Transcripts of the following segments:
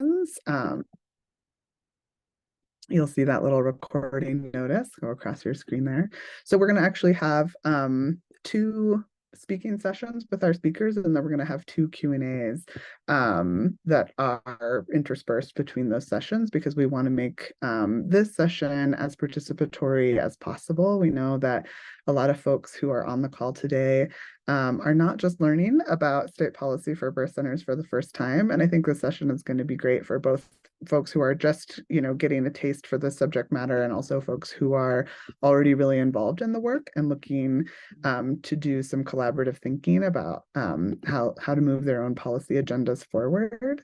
Um, you'll see that little recording notice go across your screen there. So we're going to actually have two speaking sessions with our speakers, and then we're going to have two Q&As that are interspersed between those sessions, because we want to make this session as participatory as possible. We know that a lot of folks who are on the call today are not just learning about state policy for birth centers for the first time. And I think this session is going to be great for both folks who are just, getting a taste for the subject matter, and also folks who are already really involved in the work and looking to do some collaborative thinking about how to move their own policy agendas forward.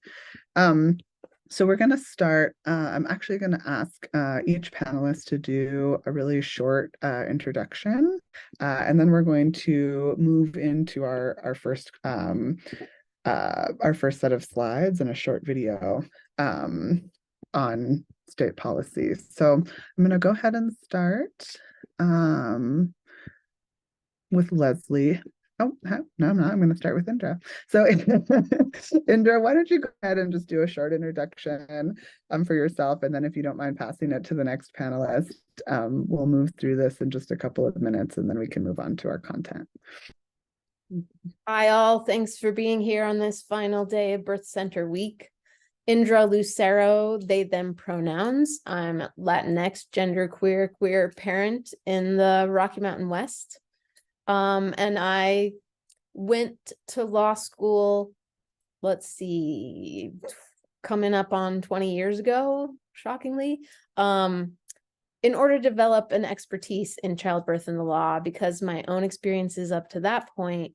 So we're going to start. I'm actually going to ask each panelist to do a really short introduction, and then we're going to move into our first set of slides and a short video on state policies. So I'm going to go ahead and start with Leslie. Oh, no, I'm not. I'm going to start with Indra. So Indra, why don't you go ahead and just do a short introduction for yourself, and then if you don't mind passing it to the next panelist, we'll move through this in just a couple of minutes, and then we can move on to our content. Hi all, thanks for being here on this final day of Birth Center Week. Indra Lucero, they, them pronouns. I'm Latinx, genderqueer, queer parent in the Rocky Mountain West. And I went to law school, let's see, coming up on 20 years ago, shockingly, in order to develop an expertise in childbirth and the law, because my own experiences up to that point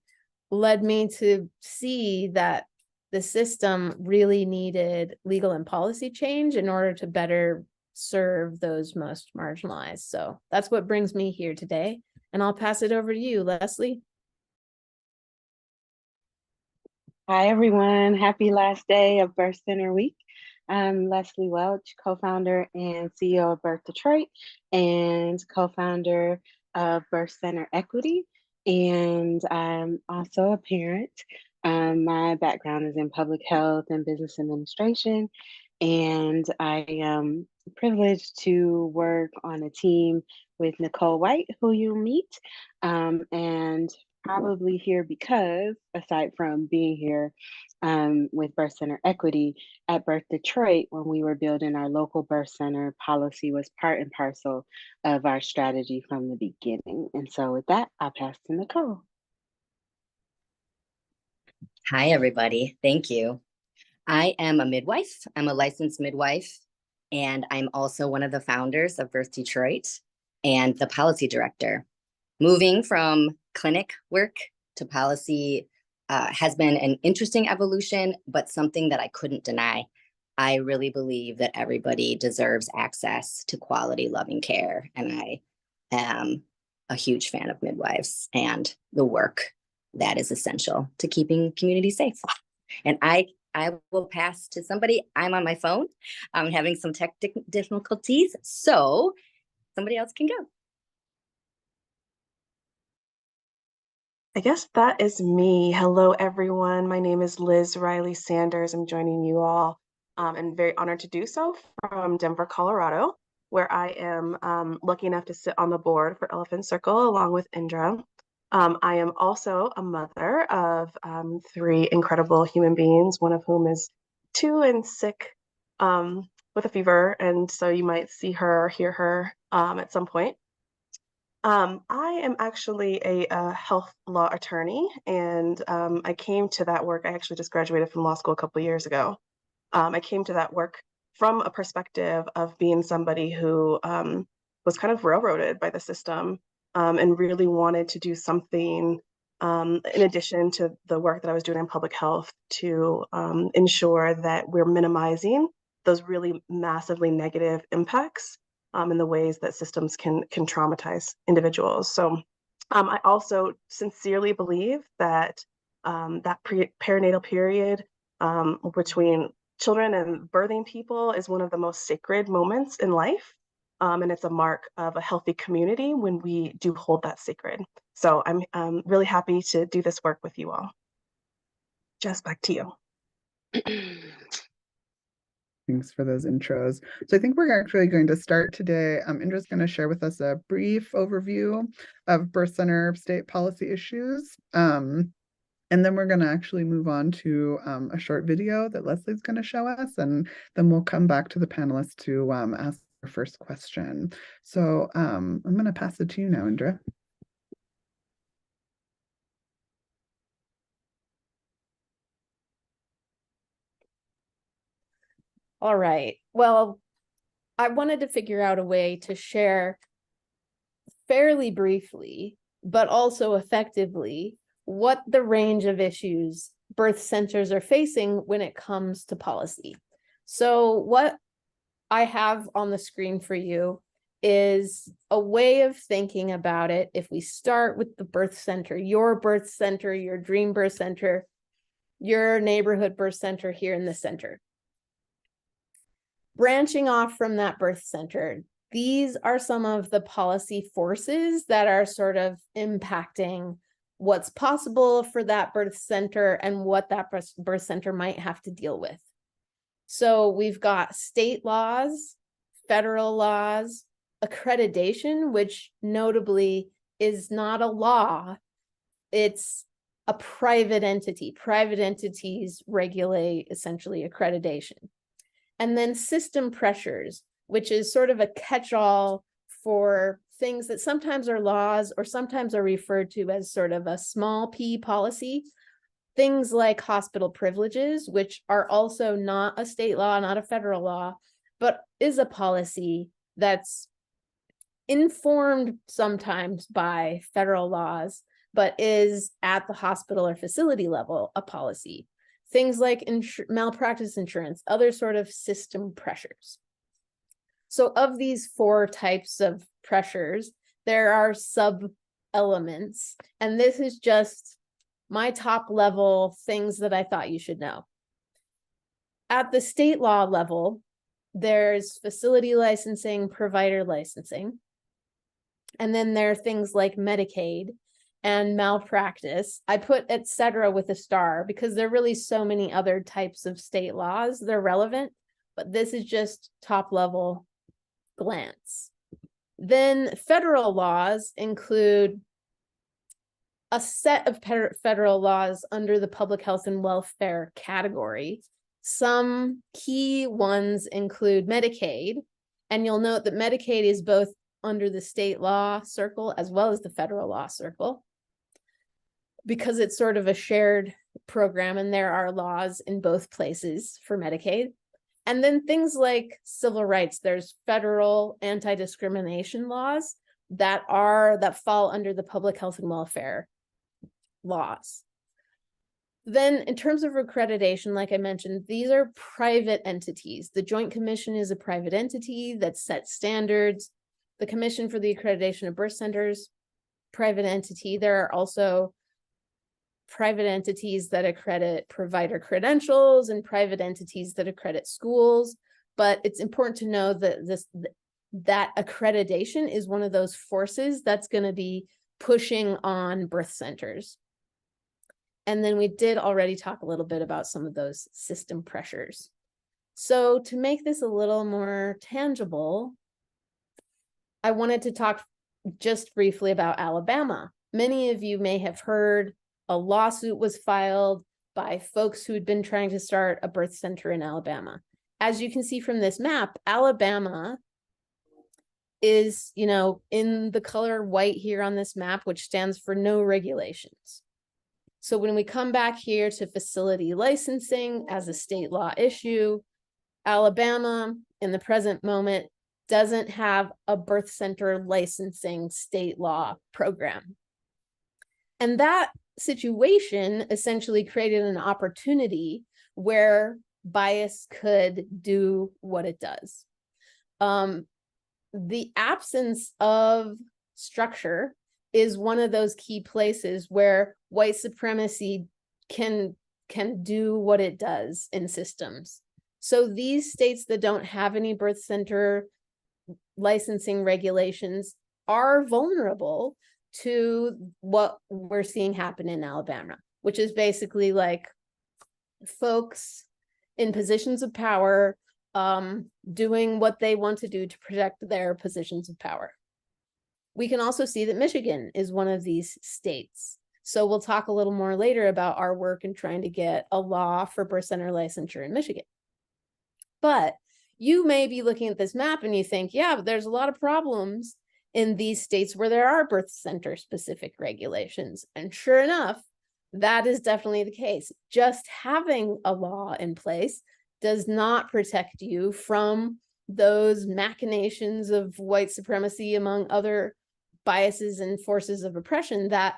led me to see that the system really needed legal and policy change in order to better serve those most marginalized. So that's what brings me here today. And I'll pass it over to you, Leslie. Hi, everyone. Happy last day of Birth Center Week. I'm Leslie Welch, co-founder and CEO of Birth Detroit and co-founder of Birth Center Equity. And I'm also a parent. My background is in public health and business administration. And I am privileged to work on a team with Nicole White, who you'll meet, and probably here because, aside from being here with Birth Center Equity at Birth Detroit, when we were building our local birth center, policy was part and parcel of our strategy from the beginning. And so with that, I'll pass to Nicole. Hi, everybody. Thank you. I am a midwife. I'm a licensed midwife, and I'm also one of the founders of Birth Detroit and the policy director. Moving from clinic work to policy has been an interesting evolution, but something that I couldn't deny. I really believe that everybody deserves access to quality, loving care, and I am a huge fan of midwives and the work that is essential to keeping communities safe. And I will pass to somebody. I'm on my phone. I'm having some tech difficulties, so somebody else can go. I guess that is me. Hello, everyone. My name is Liz Riley Sanders. I'm joining you all and very honored to do so from Denver, Colorado, where I am lucky enough to sit on the board for Elephant Circle along with Indra. I am also a mother of 3 incredible human beings, one of whom is 2 and sick with a fever. And so you might see her or hear her at some point. I am actually a health law attorney, and I came to that work. I actually just graduated from law school a couple of years ago. I came to that work from a perspective of being somebody who was kind of railroaded by the system and really wanted to do something in addition to the work that I was doing in public health to ensure that we're minimizing those really massively negative impacts in the ways that systems can traumatize individuals. So I also sincerely believe that that perinatal period between children and birthing people is one of the most sacred moments in life. And it's a mark of a healthy community when we do hold that sacred. So I'm really happy to do this work with you all. Jess, back to you. Thanks for those intros. So I think we're actually going to start today. Indra's going to share with us a brief overview of birth center state policy issues. And then we're going to actually move on to a short video that Leslie's going to show us, and then we'll come back to the panelists to ask our first question. So I'm going to pass it to you now, Indra. All right. Well, I wanted to figure out a way to share fairly briefly, but also effectively, what the range of issues birth centers are facing when it comes to policy. So what I have on the screen for you is a way of thinking about it. If we start with the birth center, your dream birth center, your neighborhood birth center here in the center. Branching off from that birth center, these are some of the policy forces that are sort of impacting what's possible for that birth center and what that birth center might have to deal with. So we've got state laws, federal laws, accreditation, which notably is not a law, it's a private entity. Private entities regulate essentially accreditation. And then system pressures, which is sort of a catch-all for things that sometimes are laws or sometimes are referred to as sort of a small p policy. Things like hospital privileges, which are also not a state law, not a federal law, but is a policy that's informed sometimes by federal laws, but is at the hospital or facility level a policy. Things like malpractice insurance, other sort of system pressures. So of these four types of pressures, there are sub-elements, and this is just my top level things that I thought you should know. At the state law level, there's facility licensing, provider licensing, and then there are things like Medicaid and malpractice. I put et cetera with a star because there are really so many other types of state laws that are relevant, but this is just top level glance. Then federal laws include a set of federal laws under the public health and welfare category. Some key ones include Medicaid, and you'll note that Medicaid is both under the state law circle as well as the federal law circle, because it's sort of a shared program and there are laws in both places for Medicaid. And then things like civil rights, there's federal anti-discrimination laws that fall under the public health and welfare laws. Then in terms of accreditation, like I mentioned, these are private entities. The Joint Commission is a private entity that sets standards. The Commission for the Accreditation of Birth Centers, private entity. There are also private entities that accredit provider credentials and private entities that accredit schools. But it's important to know that that accreditation is one of those forces that's going to be pushing on birth centers. And then we did already talk a little bit about some of those system pressures. So to make this a little more tangible, I wanted to talk just briefly about Alabama. Many of you may have heard a lawsuit was filed by folks who had been trying to start a birth center in Alabama. As you can see from this map, Alabama is, in the color white here on this map, which stands for no regulations. So when we come back here to facility licensing as a state law issue, Alabama in the present moment doesn't have a birth center licensing state law program. And that situation essentially created an opportunity where bias could do what it does. The absence of structure is one of those key places where white supremacy can do what it does in systems. So these states that don't have any birth center licensing regulations are vulnerable to what we're seeing happen in Alabama, which is basically like folks in positions of power doing what they want to do to protect their positions of power. We can also see that Michigan is one of these states. So we'll talk a little more later about our work in trying to get a law for birth center licensure in Michigan. But you may be looking at this map and you think, yeah, but there's a lot of problems in these states where there are birth center specific regulations. And sure enough, that is definitely the case. Just having a law in place does not protect you from those machinations of white supremacy, among other biases and forces of oppression that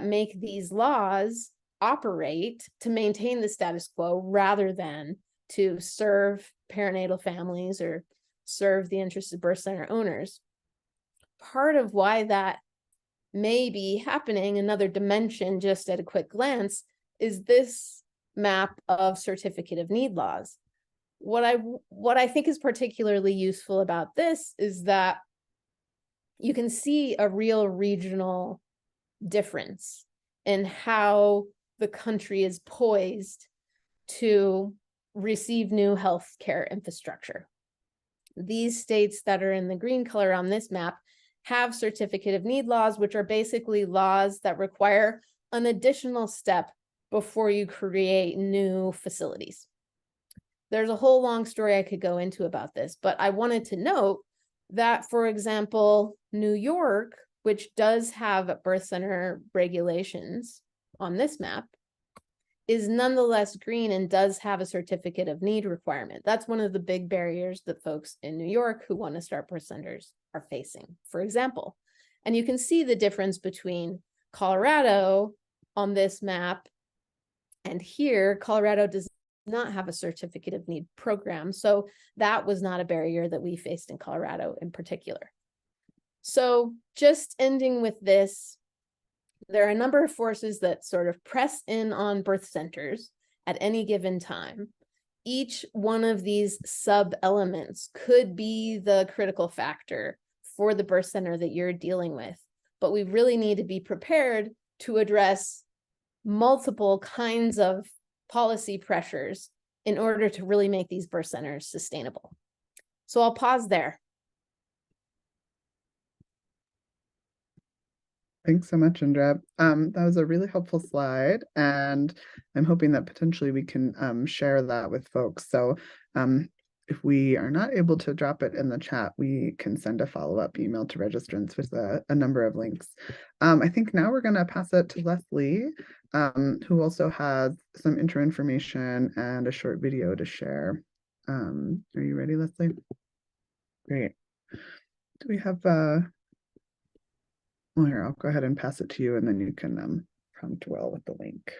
make these laws operate to maintain the status quo rather than to serve perinatal families or serve the interests of birth center owners. Part of why that may be happening, another dimension just at a quick glance, is this map of certificate of need laws. What I think is particularly useful about this is that you can see a real regional difference in how the country is poised to receive new healthcare infrastructure. These states that are in the green color on this map have certificate of need laws, which are basically laws that require an additional step before you create new facilities. There's a whole long story I could go into about this, but I wanted to note that, for example, New York, which does have birth center regulations on this map, is nonetheless green and does have a certificate of need requirement. That's one of the big barriers that folks in New York who want to start birth centers are facing, for example. And you can see the difference between Colorado on this map and here. Colorado does not have a certificate of need program. So that was not a barrier that we faced in Colorado in particular. So just ending with this, there are a number of forces that sort of press in on birth centers at any given time. Each one of these sub-elements could be the critical factor for the birth center that you're dealing with, but we really need to be prepared to address multiple kinds of policy pressures in order to really make these birth centers sustainable. So I'll pause there. Thanks so much, Indra. That was a really helpful slide, and I'm hoping that potentially we can share that with folks. So if we are not able to drop it in the chat, we can send a follow-up email to registrants with a number of links. I think now we're going to pass it to Leslie, who also has some intro information and a short video to share. Are you ready, Leslie? Great. Do we have... Well, here, I'll go ahead and pass it to you, and then you can prompt Will with the link.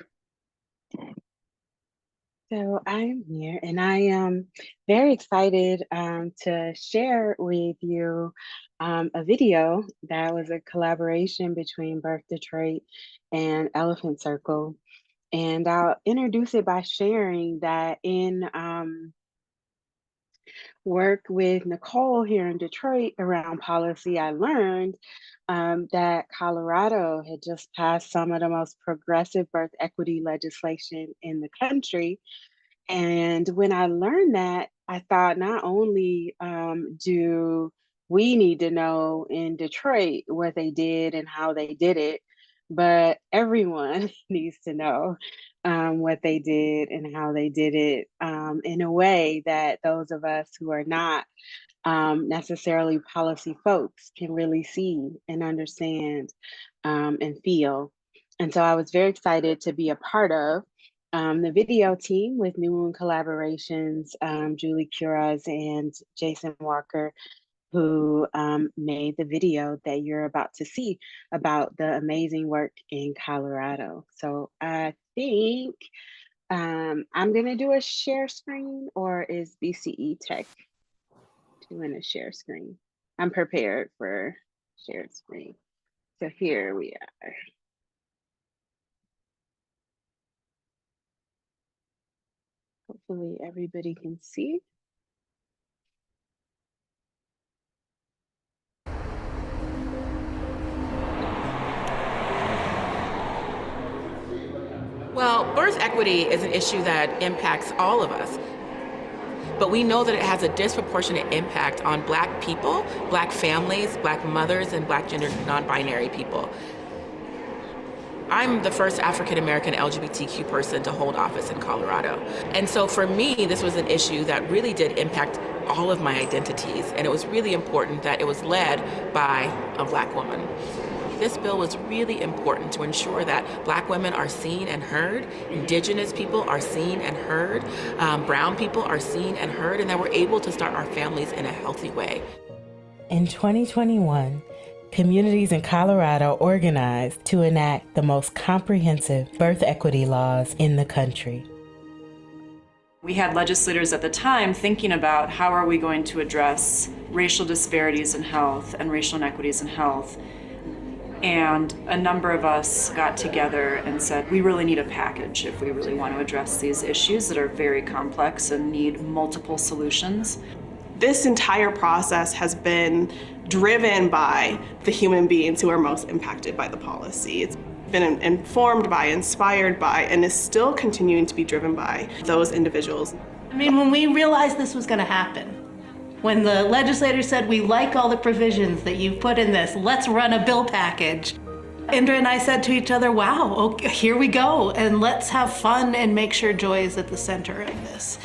So I'm here, and I am very excited to share with you a video that was a collaboration between Birth Detroit and Elephant Circle. And I'll introduce it by sharing that in work with Nicole here in Detroit around policy, I learned that Colorado had just passed some of the most progressive birth equity legislation in the country. And when I learned that, I thought not only do we need to know in Detroit what they did and how they did it, but everyone needs to know what they did and how they did it in a way that those of us who are not necessarily policy folks can really see and understand and feel. And so I was very excited to be a part of the video team with New Moon Collaborations, Julie Curas and Jason Walker, who made the video that you're about to see about the amazing work in Colorado. So I think I'm gonna do a share screen, or is BCE Tech doing a share screen? I'm prepared for shared screen. So here we are. Hopefully everybody can see. Well, birth equity is an issue that impacts all of us. but we know that it has a disproportionate impact on Black people, Black families, Black mothers, and Black gender non-binary people. I'm the first African-American LGBTQ person to hold office in Colorado. And so for me, this was an issue that really did impact all of my identities. And it was really important that it was led by a Black woman. This bill was really important to ensure that Black women are seen and heard, Indigenous people are seen and heard, brown people are seen and heard, and that we're able to start our families in a healthy way. In 2021, communities in Colorado organized to enact the most comprehensive birth equity laws in the country. We had legislators at the time thinking about how are we going to address racial disparities in health and racial inequities in health. And a number of us got together and said, we really need a package if we really want to address these issues that are very complex and need multiple solutions. This entire process has been driven by the human beings who are most impacted by the policy. It's been informed by, inspired by, and is still continuing to be driven by those individuals. I mean, when we realized this was going to happen, when the legislators said, we like all the provisions that you've put in this, let's run a bill package. Indra and I said to each other, wow, okay, here we go, and let's have fun and make sure joy is at the center of this.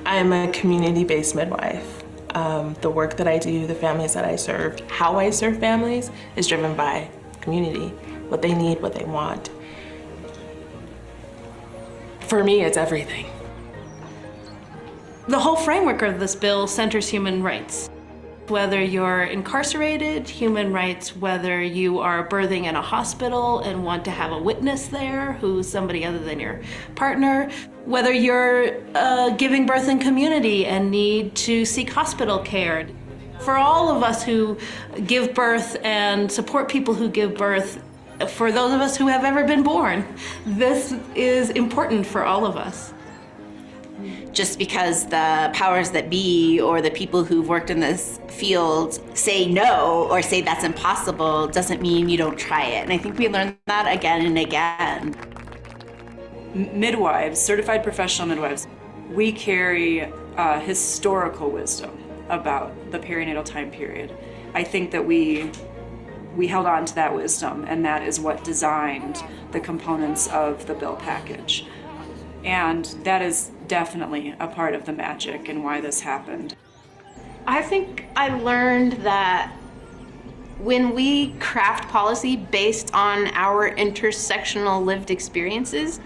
I'm a community-based midwife. The work that I do, the families that I serve, how I serve families is driven by community, what they need, what they want. For me, it's everything. The whole framework of this bill centers human rights. Whether you're incarcerated, human rights, whether you are birthing in a hospital and want to have a witness there who's somebody other than your partner, whether you're giving birth in community and need to seek hospital care. For all of us who give birth and support people who give birth, for those of us who have ever been born, this is important for all of us. Just because the powers that be or the people who've worked in this field say no or say that's impossible doesn't mean you don't try it. And I think we learned that again and again. Midwives, certified professional midwives, we carry historical wisdom about the perinatal time period. I think that we held on to that wisdom, and that is what designed the components of the bill package. And that is definitely a part of the magic and why this happened. I think I learned that when we craft policy based on our intersectional lived experiences,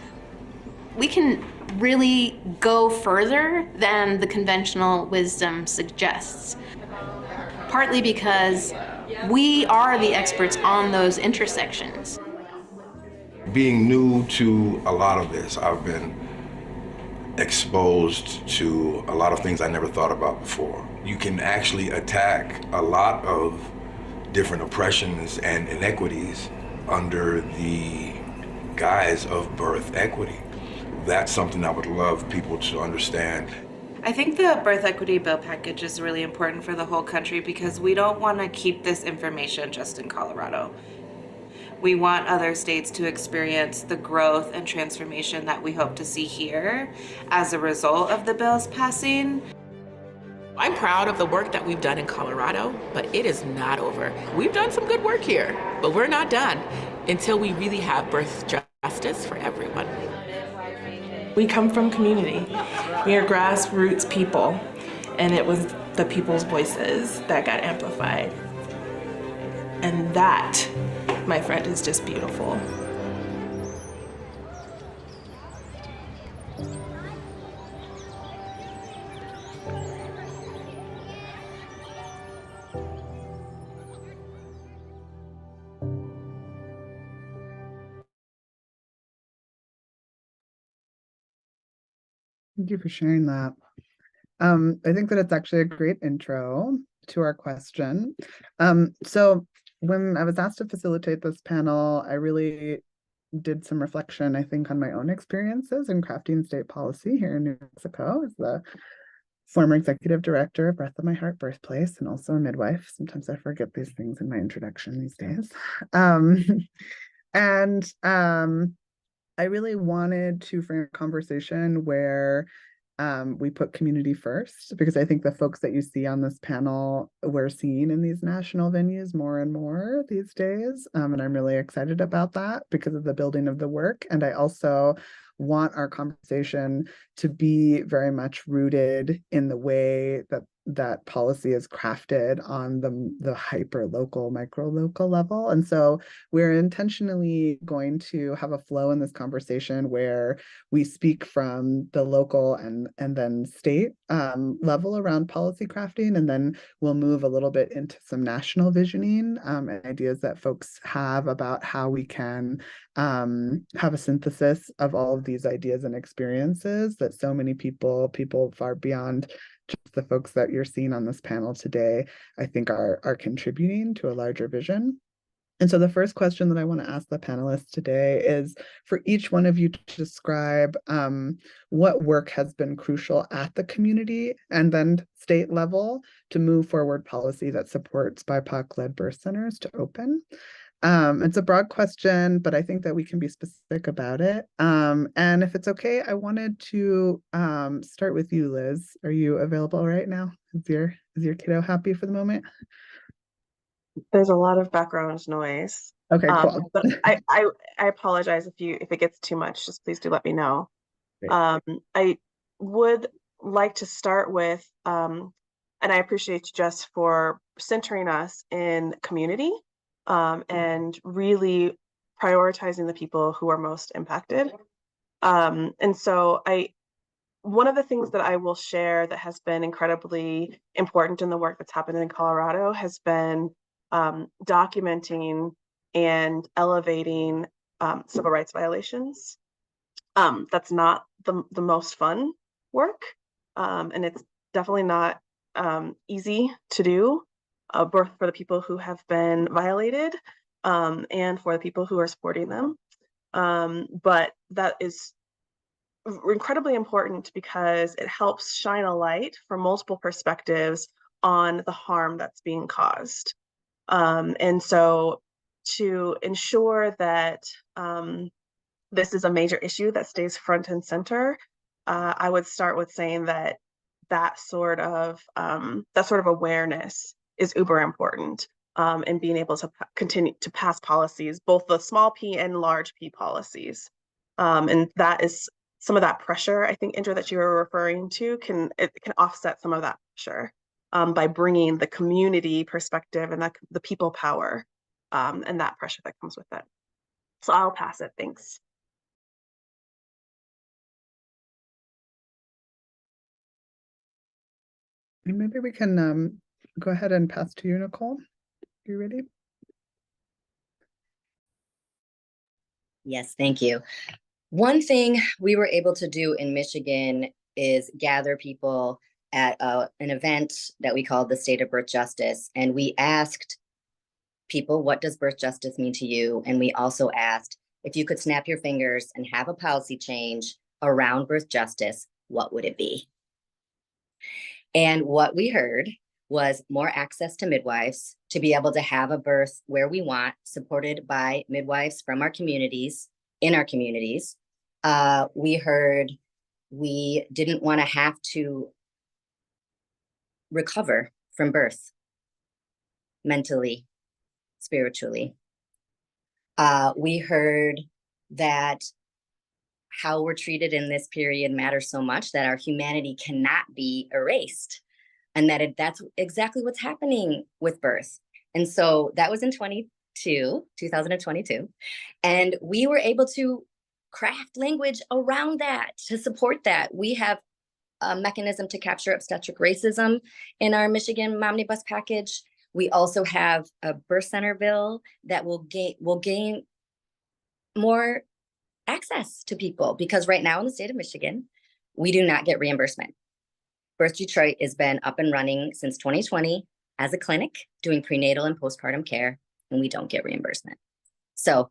we can really go further than the conventional wisdom suggests. Partly because we are the experts on those intersections. Being new to a lot of this, I've been exposed to a lot of things I never thought about before. You can actually attack a lot of different oppressions and inequities under the guise of birth equity. That's something I would love people to understand. I think the birth equity bill package is really important for the whole country because we don't want to keep this information just in Colorado. We want other states to experience the growth and transformation that we hope to see here as a result of the bill's passing. I'm proud of the work that we've done in Colorado, but it is not over. We've done some good work here, but we're not done until we really have birth justice for everyone. We come from community. We are grassroots people, and it was the people's voices that got amplified. And that, my friend, is just beautiful. Thank you for sharing that. I think that it's actually a great intro to our question. So when I was asked to facilitate this panel, I really did some reflection, I think, on my own experiences in crafting state policy here in New Mexico as the former executive director of Breath of My Heart Birthplace and also a midwife. Sometimes I forget these things in my introduction these days. I really wanted to frame a conversation where we put community first, because I think the folks that you see on this panel, we're seeing in these national venues more and more these days. And I'm really excited about that because of the building of the work. And I also want our conversation to be very much rooted in the way that policy is crafted on the hyper local, micro local level. And so we're intentionally going to have a flow in this conversation where we speak from the local and then state level around policy crafting, and then we'll move a little bit into some national visioning and ideas that folks have about how we can have a synthesis of all of these ideas and experiences that so many people far beyond just the folks that you're seeing on this panel today, I think are contributing to a larger vision. And so the first question that I want to ask the panelists today is for each one of you to describe what work has been crucial at the community and then state level to move forward policy that supports BIPOC-led birth centers to open. It's a broad question, but I think that we can be specific about it. And if it's okay, I wanted to start with you, Liz. Are you available right now? Is your kiddo happy for the moment? There's a lot of background noise. Okay, cool. But I apologize if it gets too much. Just please do let me know. I would like to start with, and I appreciate you, Jess, for centering us in community. And really prioritizing the people who are most impacted. And so one of the things that I will share that has been incredibly important in the work that's happened in Colorado has been documenting and elevating civil rights violations. That's not the most fun work, and it's definitely not easy to do. Both for the people who have been violated and for the people who are supporting them. But that is incredibly important because it helps shine a light from multiple perspectives on the harm that's being caused. And so to ensure that this is a major issue that stays front and center, I would start with saying that sort of awareness is uber important in being able to continue to pass policies, both the small p and large p policies. And that is some of that pressure, I think, Indra, that you were referring to, can offset some of that pressure by bringing the community perspective and the people power and that pressure that comes with it. So I'll pass it. Thanks. And maybe we can go ahead and pass to you, Nicole. You ready? Yes, thank you. One thing we were able to do in Michigan is gather people at an event that we called the State of Birth Justice. And we asked people, what does birth justice mean to you? And we also asked, if you could snap your fingers and have a policy change around birth justice, what would it be? And what we heard was more access to midwives, to be able to have a birth where we want, supported by midwives from our communities, in our communities. We heard we didn't want to have to recover from birth, mentally, spiritually. We heard that how we're treated in this period matters so much that our humanity cannot be erased, and that that's exactly what's happening with birth. And so that was in 2022, and we were able to craft language around that to support that. We have a mechanism to capture obstetric racism in our Michigan Momnibus package. We also have a birth center bill that will gain more access to people, because right now in the state of Michigan, we do not get reimbursement. Birth Detroit has been up and running since 2020 as a clinic doing prenatal and postpartum care, and we don't get reimbursement. So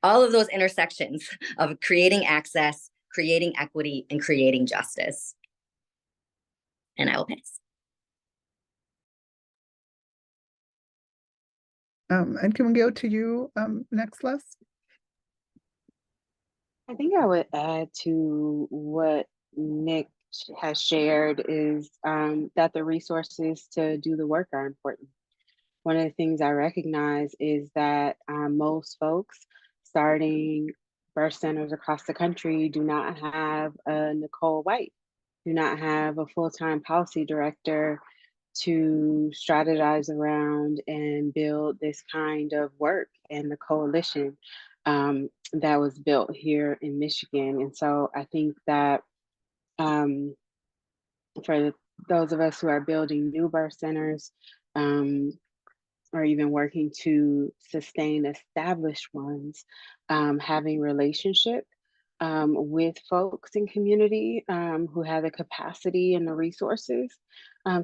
all of those intersections of creating access, creating equity, and creating justice. And I will pass. And can we go to you next, Les? I think I would add to what Nick has shared is that the resources to do the work are important. One of the things I recognize is that most folks starting birth centers across the country do not have a Nicole White, do not have a full-time policy director to strategize around and build this kind of work and the coalition that was built here in Michigan. And so I think that for those of us who are building new birth centers, or even working to sustain established ones, having relationship with folks in community who have the capacity and the resources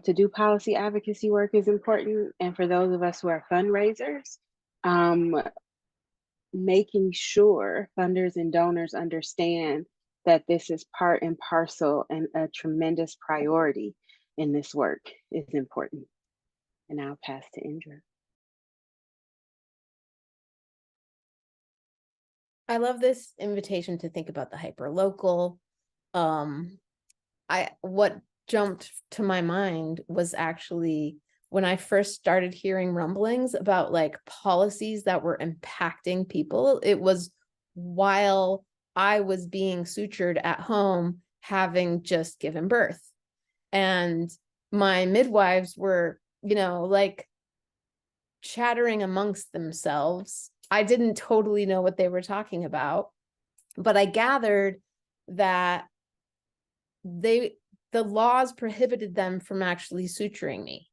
to do policy advocacy work is important. And for those of us who are fundraisers, making sure funders and donors understand that this is part and parcel and a tremendous priority in this work is important. And I'll pass to Indra. I love this invitation to think about the hyperlocal. What jumped to my mind was actually when I first started hearing rumblings about like policies that were impacting people. It was while I was being sutured at home, having just given birth. And my midwives were, you know, like chattering amongst themselves. I didn't totally know what they were talking about, but I gathered that the laws prohibited them from actually suturing me.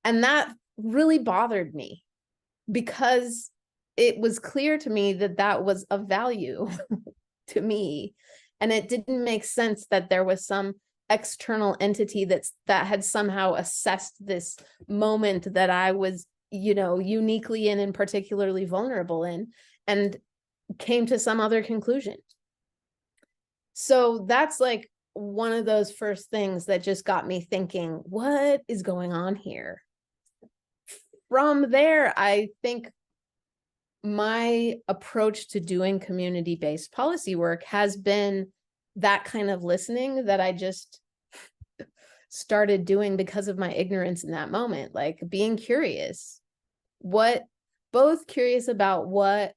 And that really bothered me because it was clear to me that that was of value to me. And it didn't make sense that there was some external entity that had somehow assessed this moment that I was, you know, uniquely in and particularly vulnerable in, and came to some other conclusion. So that's like one of those first things that just got me thinking, what is going on here? From there, I think my approach to doing community-based policy work has been that kind of listening that I just started doing because of my ignorance in that moment, like being curious. Both curious about what,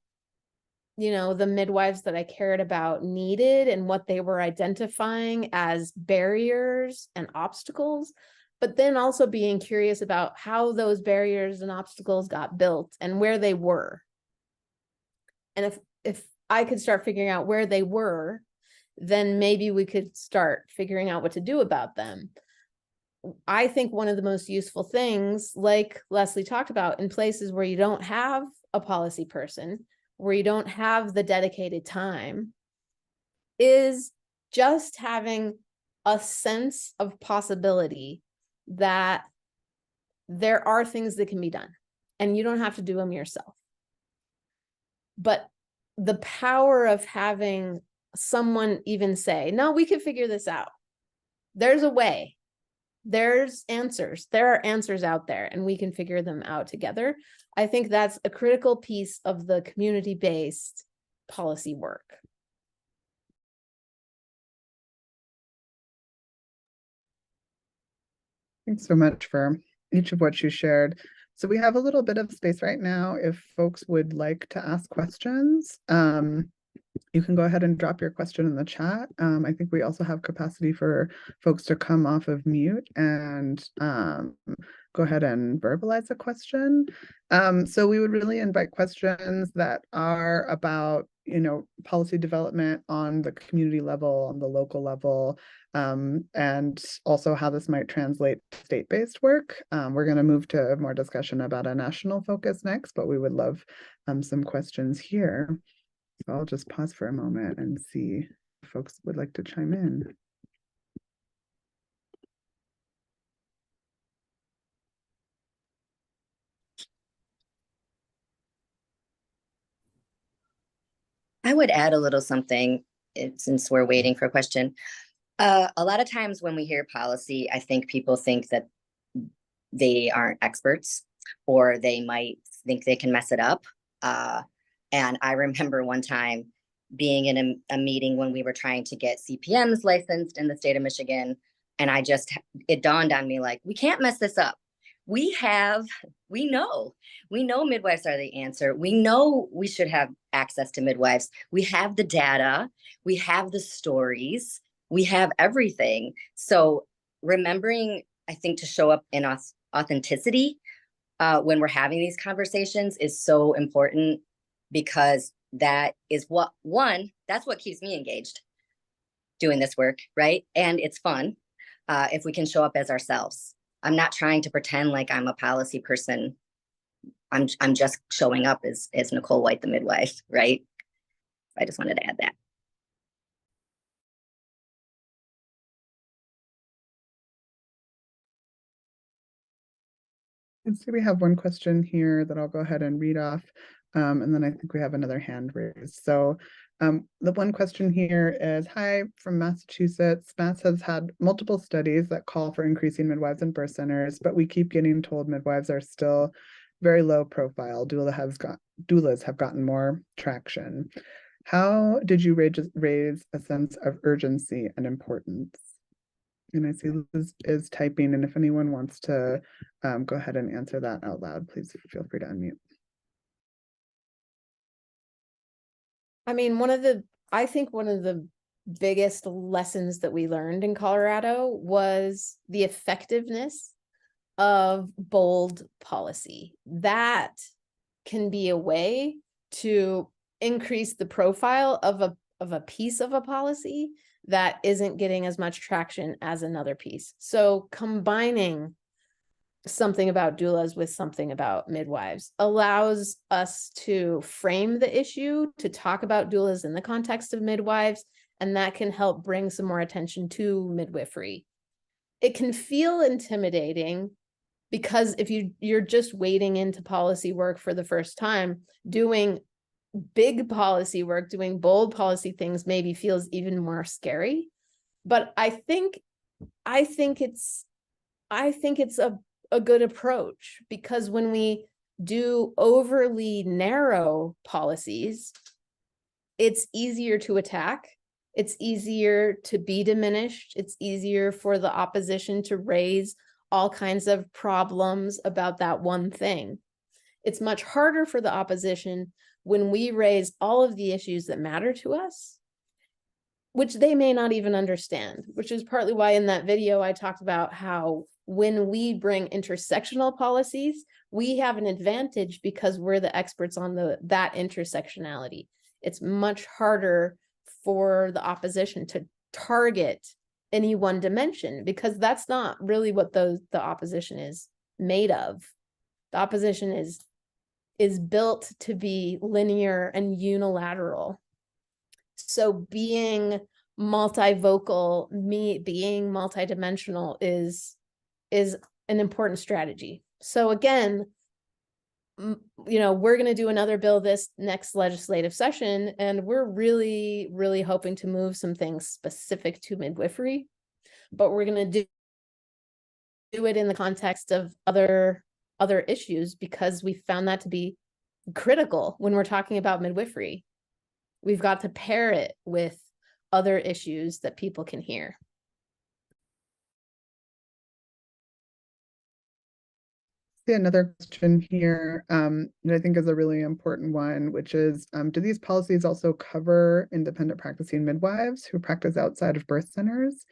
you know, the midwives that I cared about needed and what they were identifying as barriers and obstacles, but then also being curious about how those barriers and obstacles got built and where they were. And if I could start figuring out where they were, then maybe we could start figuring out what to do about them. I think one of the most useful things, like Leslie talked about, in places where you don't have a policy person, where you don't have the dedicated time, is just having a sense of possibility that there are things that can be done and you don't have to do them yourself. But the power of having someone even say, no, we can figure this out. There's a way. There's answers. There are answers out there and we can figure them out together. I think that's a critical piece of the community-based policy work. Thanks so much for each of what you shared. So we have a little bit of space right now if folks would like to ask questions. You can go ahead and drop your question in the chat. I think we also have capacity for folks to come off of mute and go ahead and verbalize a question. So we would really invite questions that are about, you know, policy development on the community level, on the local level, and also how this might translate to state-based work. We're going to move to more discussion about a national focus next, but we would love some questions here. So I'll just pause for a moment and see if folks would like to chime in. I would add a little something since we're waiting for a question. A lot of times when we hear policy, I think people think that they aren't experts or they might think they can mess it up. And I remember one time being in a meeting when we were trying to get CPMs licensed in the state of Michigan. And it dawned on me, like, we can't mess this up. We know midwives are the answer. We know we should have access to midwives. We have the data, we have the stories, we have everything. So remembering, I think, to show up in authenticity when we're having these conversations is so important, because that's what keeps me engaged doing this work, right? And it's fun if we can show up as ourselves. I'm not trying to pretend like I'm a policy person. I'm just showing up as Nicole White, the midwife, right? I just wanted to add that. And so we have one question here that I'll go ahead and read off. And then I think we have another hand raised. So the one question here is, hi, from Massachusetts. Mass has had multiple studies that call for increasing midwives and birth centers, but we keep getting told midwives are still very low profile. Doulas have gotten more traction. How did you raise a sense of urgency and importance? And I see Liz is typing, and if anyone wants to go ahead and answer that out loud, please feel free to unmute. I mean, I think one of the biggest lessons that we learned in Colorado was the effectiveness of bold policy. That can be a way to increase the profile of a piece of a policy that isn't getting as much traction as another piece. So combining something about doulas with something about midwives allows us to frame the issue, to talk about doulas in the context of midwives, and that can help bring some more attention to midwifery. It can feel intimidating because if you're just wading into policy work for the first time, doing big policy work, doing bold policy things maybe feels even more scary. But I think it's a good approach, because when we do overly narrow policies, it's easier to attack. It's easier to be diminished. It's easier for the opposition to raise all kinds of problems about that one thing. It's much harder for the opposition when we raise all of the issues that matter to us, which they may not even understand, which is partly why in that video I talked about how when we bring intersectional policies, we have an advantage because we're the experts on that intersectionality. It's much harder for the opposition to target any one dimension, because that's not really what the opposition is made of. The opposition is built to be linear and unilateral. So being multivocal, being multidimensional is an important strategy. So again, we're going to do another bill this next legislative session, and we're really, really hoping to move some things specific to midwifery, but we're going to do it in the context of other issues, because we found that to be critical when we're talking about midwifery. We've got to pair it with other issues that people can hear. Another question here that I think is a really important one, which is, do these policies also cover independent practicing midwives who practice outside of birth centers?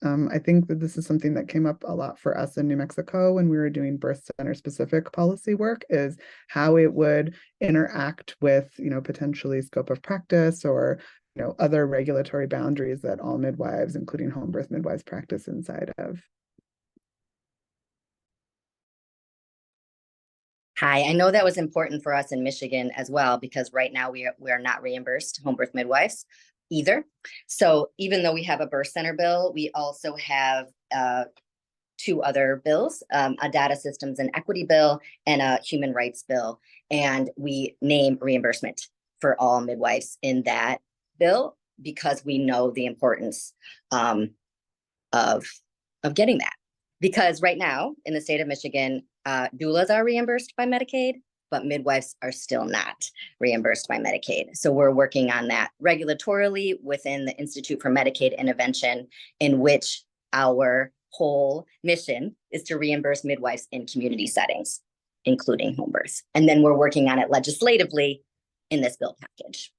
I think that this is something that came up a lot for us in New Mexico when we were doing birth center specific policy work, is how it would interact with, potentially scope of practice or, other regulatory boundaries that all midwives, including home birth midwives, practice inside of. Hi, I know that was important for us in Michigan as well, because right now we are not reimbursed home birth midwives either. So even though we have a birth center bill, we also have two other bills, a data systems and equity bill and a human rights bill. And we name reimbursement for all midwives in that bill because we know the importance of getting that. Because right now in the state of Michigan, doulas are reimbursed by Medicaid, but midwives are still not reimbursed by Medicaid. So we're working on that regulatorily within the Institute for Medicaid Intervention, in which our whole mission is to reimburse midwives in community settings, including home births. And then we're working on it legislatively in this bill package.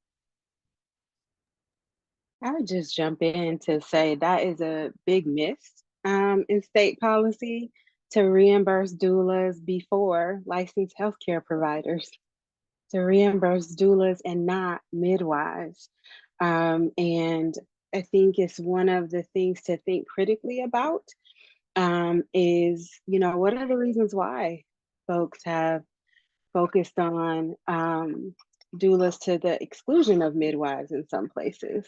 I would just jump in to say that is a big miss in state policy to reimburse doulas before licensed healthcare providers, to reimburse doulas and not midwives. And I think it's one of the things to think critically about is, you know, what are the reasons why folks have focused on doulas to the exclusion of midwives in some places?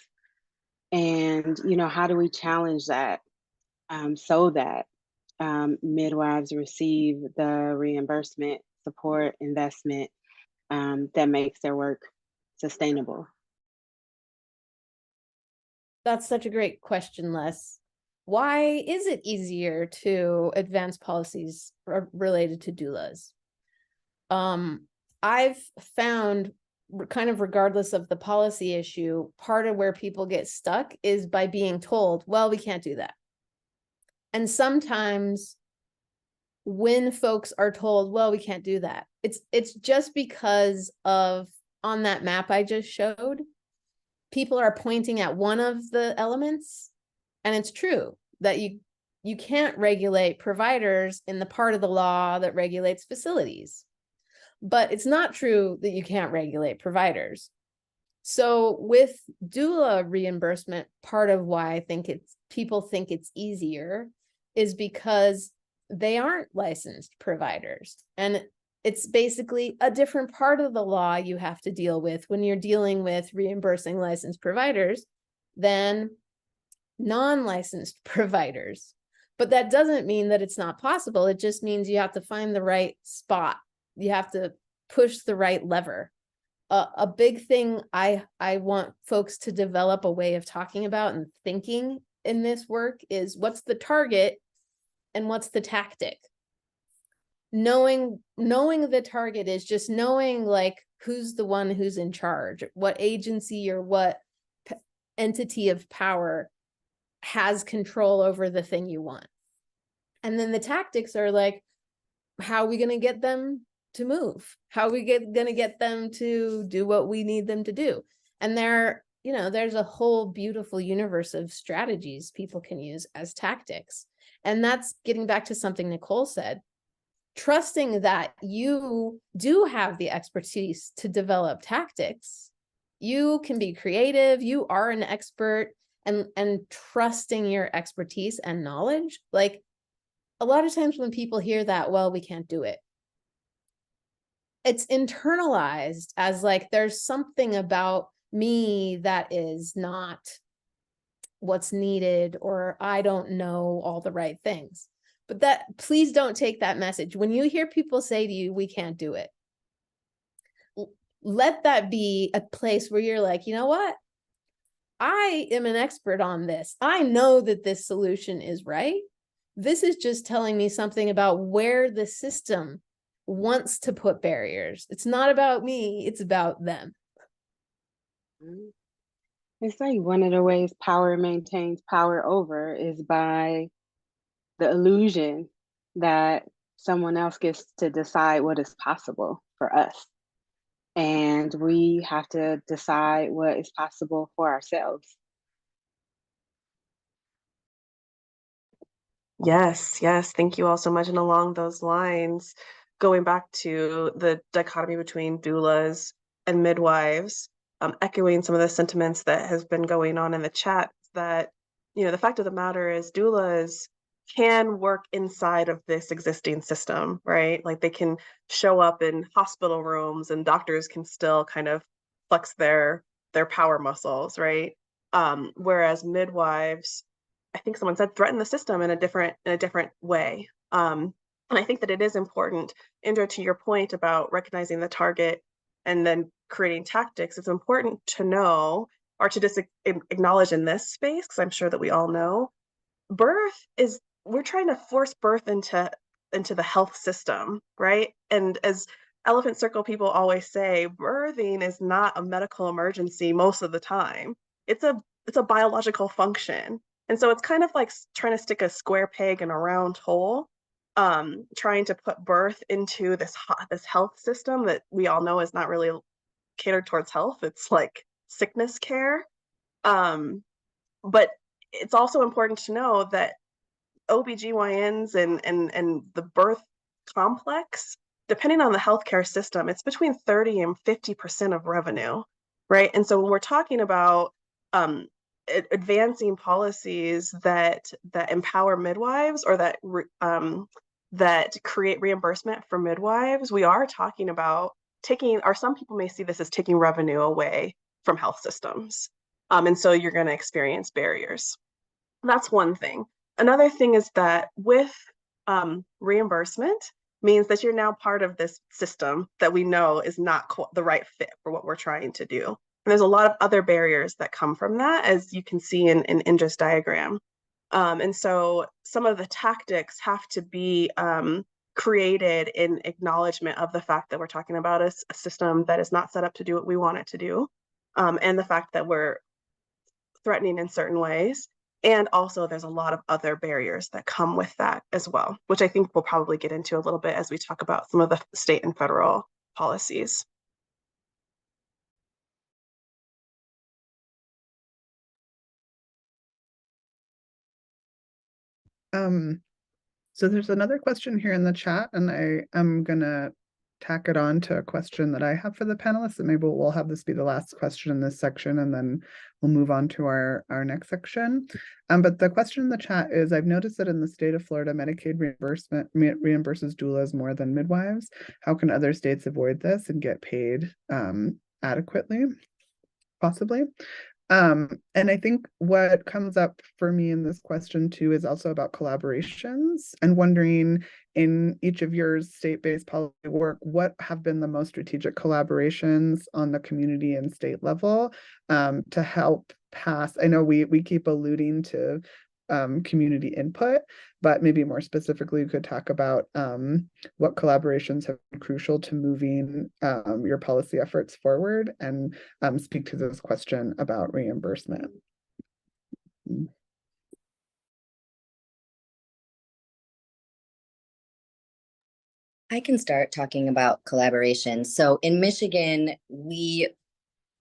And, you know, how do we challenge that so that midwives receive the reimbursement, support, investment that makes their work sustainable? That's such a great question, Les. Why is it easier to advance policies related to doulas? I've found, kind of regardless of the policy issue, part of where people get stuck is by being told, well, we can't do that. And sometimes when folks are told, well, we can't do that, it's just because of, on that map I just showed, people are pointing at one of the elements, and it's true that you can't regulate providers in the part of the law that regulates facilities. But it's not true that you can't regulate providers. So with doula reimbursement, part of why I think people think it's easier is because they aren't licensed providers. And it's basically a different part of the law you have to deal with when you're dealing with reimbursing licensed providers than non-licensed providers. But that doesn't mean that it's not possible. It just means you have to find the right spot. You have to push the right lever. A big thing I want folks to develop a way of talking about and thinking in this work is, what's the target and what's the tactic? Knowing the target is just knowing, like, who's the one who's in charge, what agency or what entity of power has control over the thing you want. And then the tactics are like, how are we going to get them to move? How are we going to get them to do what we need them to do? And there's a whole beautiful universe of strategies people can use as tactics. And that's getting back to something Nicole said, trusting that you do have the expertise to develop tactics. You can be creative, you are an expert, and trusting your expertise and knowledge. Like, a lot of times when people hear that, well, we can't do it, it's internalized as like, there's something about me that is not what's needed, or I don't know all the right things. But please don't take that message. When you hear people say to you, we can't do it, let that be a place where you're like, you know what? I am an expert on this. I know that this solution is right. This is just telling me something about where the system wants to put barriers. It's not about me, it's about them. It's like one of the ways power maintains power over is by the illusion that someone else gets to decide what is possible for us. And we have to decide what is possible for ourselves. Yes, yes. Thank you all so much. And along those lines, going back to the dichotomy between doulas and midwives, echoing some of the sentiments that has been going on in the chat, that, the fact of the matter is doulas can work inside of this existing system, right? Like, they can show up in hospital rooms and doctors can still kind of flex their power muscles, right? Whereas midwives, I think someone said, threaten the system in a different way. And I think that it is important, Indra, to your point about recognizing the target and then creating tactics, it's important to know, or to just acknowledge in this space, because I'm sure that we all know, we're trying to force birth into the health system, right? And as Elephant Circle people always say birthing is not a medical emergency most of the time. It's a biological function. And so it's kind of like trying to stick a square peg in a round hole, trying to put birth into this health system that we all know is not really catered towards health. It's like sickness care. But it's also important to know that OBGYNs and the birth complex, depending on the healthcare system, it's between 30 and 50% of revenue, right? And so when we're talking about advancing policies that empower midwives or that create reimbursement for midwives, we are talking about taking, or some people may see this as taking revenue away from health systems. And so you're going to experience barriers. That's one thing. Another thing is that with reimbursement means that you're now part of this system that we know is not the right fit for what we're trying to do. And there's a lot of other barriers that come from that, as you can see in Indra's diagram. And so some of the tactics have to be created in acknowledgement of the fact that we're talking about a system that is not set up to do what we want it to do, and the fact that we're threatening in certain ways. And also there's a lot of other barriers that come with that as well, which I think we'll probably get into a little bit as we talk about some of the state and federal policies. So there's another question here in the chat, and I am gonna tack it on to a question that I have for the panelists, and maybe we'll have this be the last question in this section, and then we'll move on to our next section. But the question in the chat is, I've noticed that in the state of Florida, Medicaid reimburses doulas more than midwives. How can other states avoid this and get paid adequately, possibly? And I think what comes up for me in this question too is also about collaborations, and wondering, in each of your state-based policy work, what have been the most strategic collaborations on the community and state level to help pass? I know we keep alluding to community input, but maybe more specifically, you could talk about what collaborations have been crucial to moving your policy efforts forward, and speak to this question about reimbursement. I can start talking about collaboration. So in Michigan, we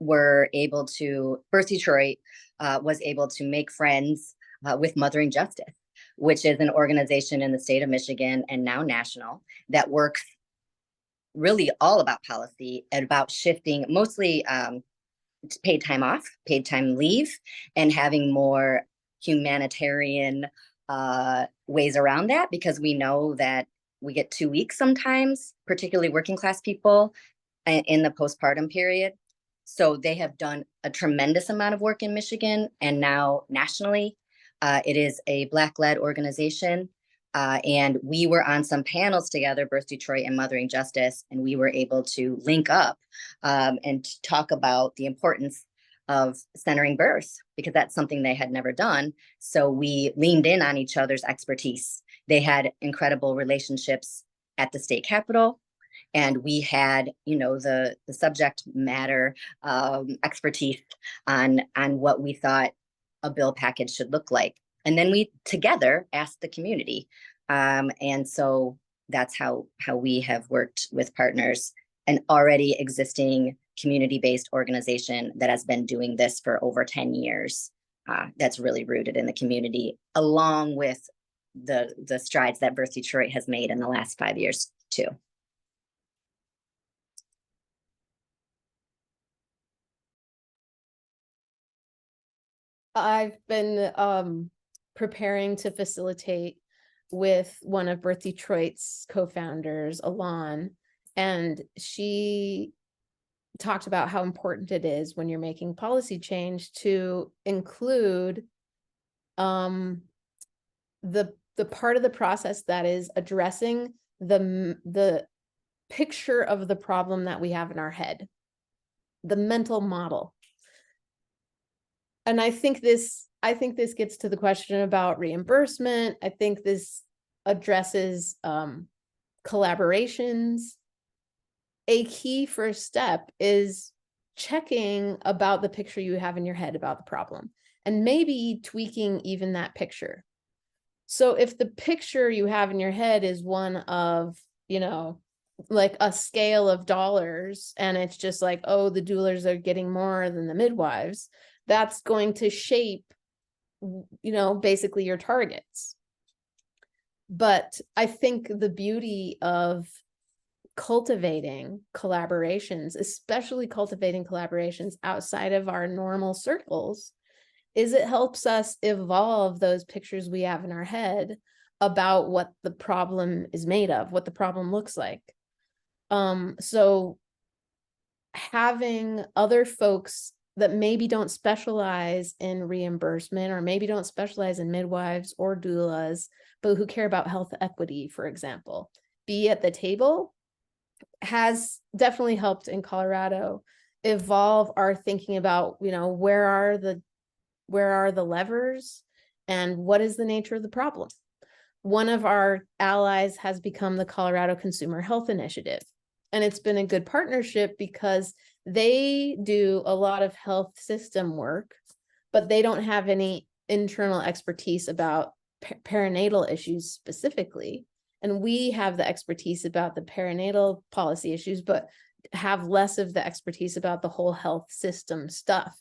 were able to, Birth Detroit was able to make friends with Mothering Justice, which is an organization in the state of Michigan and now national that works really all about policy and about shifting mostly paid time off, paid time leave, and having more humanitarian ways around that, because we know that we get 2 weeks sometimes, particularly working class people in the postpartum period. So they have done a tremendous amount of work in Michigan, and now nationally. It is a Black-led organization, and we were on some panels together, Birth Detroit and Mothering Justice, and we were able to link up and talk about the importance of centering birth, because that's something they had never done. So we leaned in on each other's expertise. They had incredible relationships at the state capitol, and we had, the subject matter expertise on what we thought a bill package should look like. And then we together asked the community. And so that's how we have worked with partners, an already existing community-based organization that has been doing this for over 10 years. That's really rooted in the community, along with the strides that Birth Detroit has made in the last 5 years too. I've been preparing to facilitate with one of Birth Detroit's co-founders, Alon, and she talked about how important it is when you're making policy change to include the part of the process that is addressing the picture of the problem that we have in our head, the mental model. And I think this gets to the question about reimbursement. I think this addresses collaborations. a key first step is checking about the picture you have in your head about the problem, and maybe tweaking even that picture. So if the picture you have in your head is one of, you know, like a scale of dollars, and it's just like, oh, the doulas are getting more than the midwives, that's going to shape, you know, basically your targets. But I think the beauty of cultivating collaborations, especially cultivating collaborations outside of our normal circles, is it helps us evolve those pictures we have in our head about what the problem is made of, what the problem looks like. So having other folks that maybe don't specialize in reimbursement, or maybe don't specialize in midwives or doulas, but who care about health equity, for example, be at the table, has definitely helped in Colorado evolve our thinking about, you know, where are the levers and what is the nature of the problem. One of our allies has become the Colorado Consumer Health Initiative, and it's been a good partnership because they do a lot of health system work, but they don't have any internal expertise about perinatal issues specifically. And we have the expertise about the perinatal policy issues, but have less of the expertise about the whole health system stuff.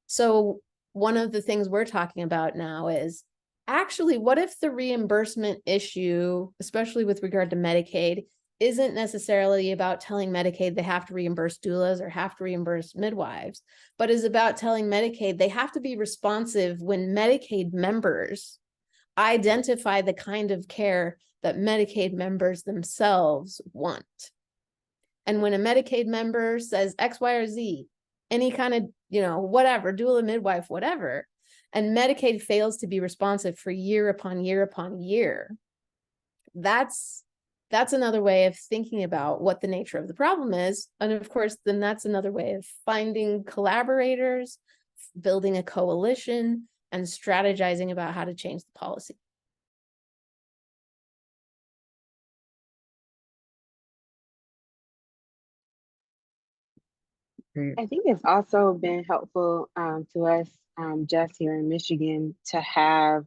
So one of the things we're talking about now is, actually, what if the reimbursement issue, especially with regard to Medicaid, isn't necessarily about telling Medicaid they have to reimburse doulas or have to reimburse midwives, but is about telling Medicaid they have to be responsive when Medicaid members identify the kind of care that Medicaid members themselves want. And when a Medicaid member says X, Y, or Z, any kind of, you know, whatever, doula, midwife, whatever, and Medicaid fails to be responsive for year upon year upon year, that's another way of thinking about what the nature of the problem is. And of course, then that's another way of finding collaborators, building a coalition, and strategizing about how to change the policy. I think it's also been helpful to us just here in Michigan to have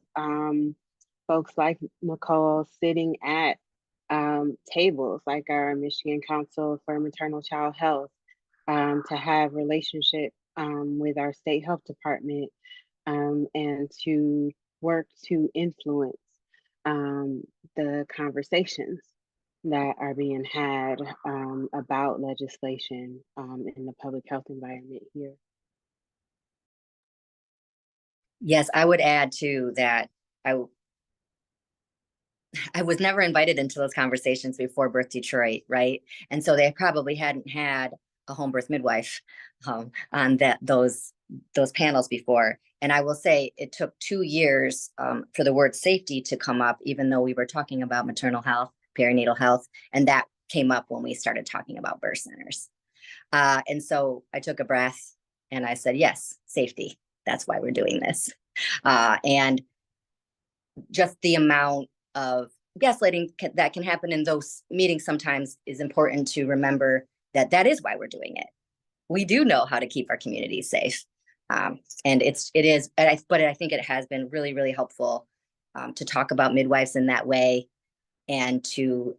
folks like Nicole sitting at tables like our Michigan Council for Maternal Child Health, to have relationship with our state health department, and to work to influence the conversations that are being had about legislation in the public health environment here. Yes, I would add too that I was never invited into those conversations before Birth Detroit, right? And so they probably hadn't had a home birth midwife on those panels before. And I will say it took 2 years for the word safety to come up, even though we were talking about maternal health, perinatal health, and that came up when we started talking about birth centers. And so I took a breath and I said, yes, safety. That's why we're doing this. And just the amount of gaslighting that can happen in those meetings sometimes is important to remember that is why we're doing it. We do know how to keep our communities safe. And but I think it has been really, really helpful to talk about midwives in that way, and to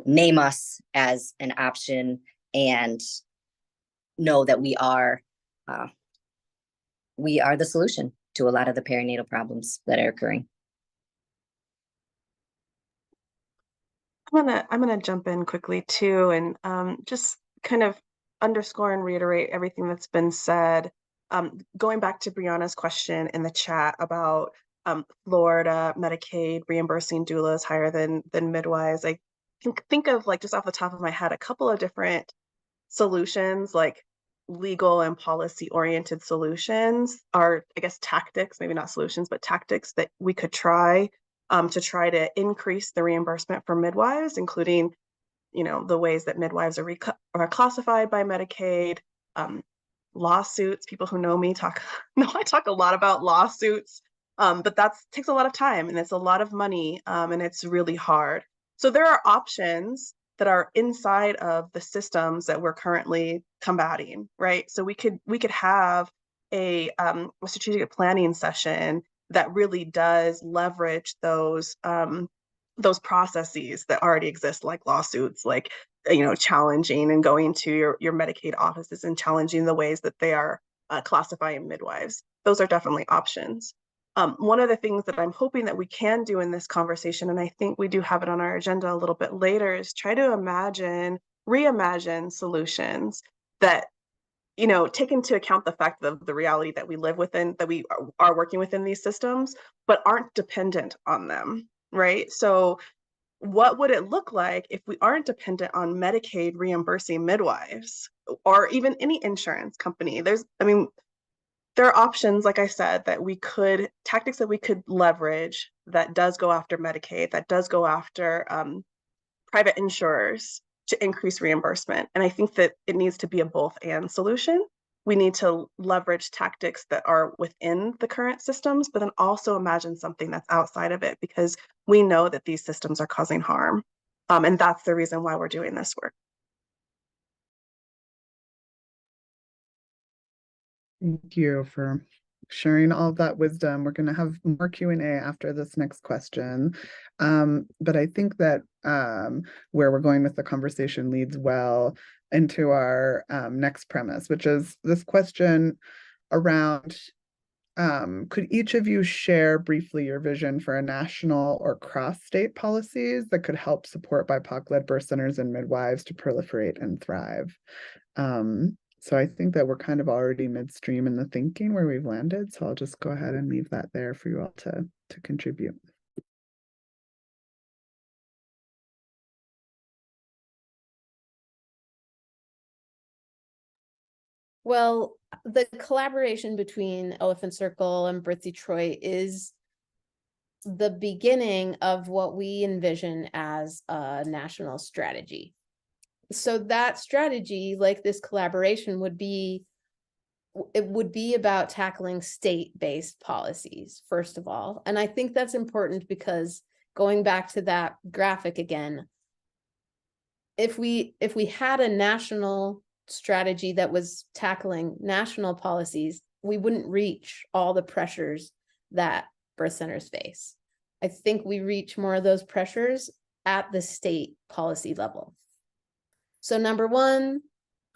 name us as an option and know that we are the solution to a lot of the perinatal problems that are occurring. I'm gonna jump in quickly too, and just kind of underscore and reiterate everything that's been said. Going back to Brianna's question in the chat about Florida Medicaid reimbursing doulas higher than midwives, I can think of, like, just off the top of my head, a couple of different solutions, like legal and policy oriented solutions, are, I guess, tactics, maybe not solutions, but tactics that we could try to increase the reimbursement for midwives, including, you know, the ways that midwives are classified by Medicaid, lawsuits. People who know me I talk a lot about lawsuits, but that takes a lot of time and it's a lot of money, and it's really hard. So there are options that are inside of the systems that we're currently combating, right? So we could have a strategic planning session that really does leverage those processes that already exist, like lawsuits, like challenging and going to your Medicaid offices and challenging the ways that they are classifying midwives. Those are definitely options. One of the things that I'm hoping that we can do in this conversation, and I think we do have it on our agenda a little bit later, is try to reimagine solutions that take into account the fact of the reality that we live within, that we are working within these systems, but aren't dependent on them, right? So what would it look like if we aren't dependent on Medicaid reimbursing midwives or even any insurance company? There are options, like I said, tactics that we could leverage that does go after Medicaid, that does go after private insurers to increase reimbursement. And I think that it needs to be a both and solution. We need to leverage tactics that are within the current systems, but then also imagine something that's outside of it, because we know that these systems are causing harm. And that's the reason why we're doing this work. Thank you for sharing all of that wisdom. We're going to have more Q&A after this next question. But I think that where we're going with the conversation leads well into our next premise, which is this question around, could each of you share briefly your vision for a national or cross-state policies that could help support BIPOC-led birth centers and midwives to proliferate and thrive? So I think that we're kind of already midstream in the thinking where we've landed. So I'll just go ahead and leave that there for you all to contribute. Well, the collaboration between Elephant Circle and Birth Detroit is the beginning of what we envision as a national strategy. So that strategy, like this collaboration, would be about tackling state-based policies, first of all. And I think that's important because, going back to that graphic again, if we had a national strategy that was tackling national policies, we wouldn't reach all the pressures that birth centers face. I think we reach more of those pressures at the state policy level. So number one,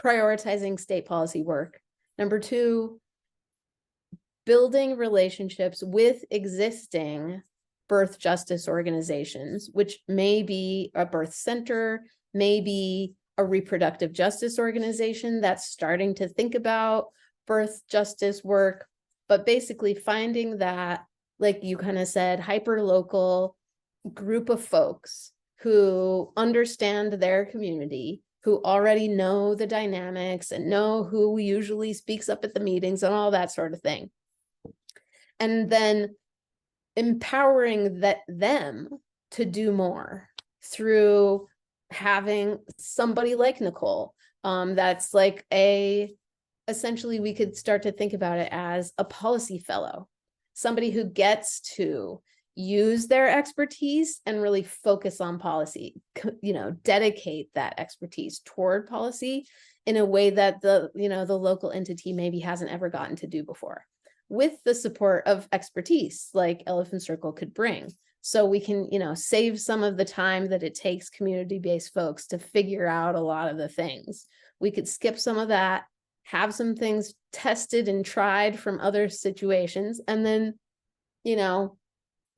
prioritizing state policy work. Number two, building relationships with existing birth justice organizations, which may be a birth center, may be a reproductive justice organization that's starting to think about birth justice work, but basically finding that, like you kind of said, hyper-local group of folks who understand their community, who already know the dynamics and know who usually speaks up at the meetings and all that sort of thing. And then empowering them to do more through having somebody like Nicole, that's like essentially we could start to think about it as a policy fellow, somebody who gets to use their expertise and really focus on policy, dedicate that expertise toward policy in a way that the local entity maybe hasn't ever gotten to do before, with the support of expertise like Elephant Circle could bring. So we can, save some of the time that it takes community-based folks to figure out a lot of the things. We could skip some of that, have some things tested and tried from other situations, and then,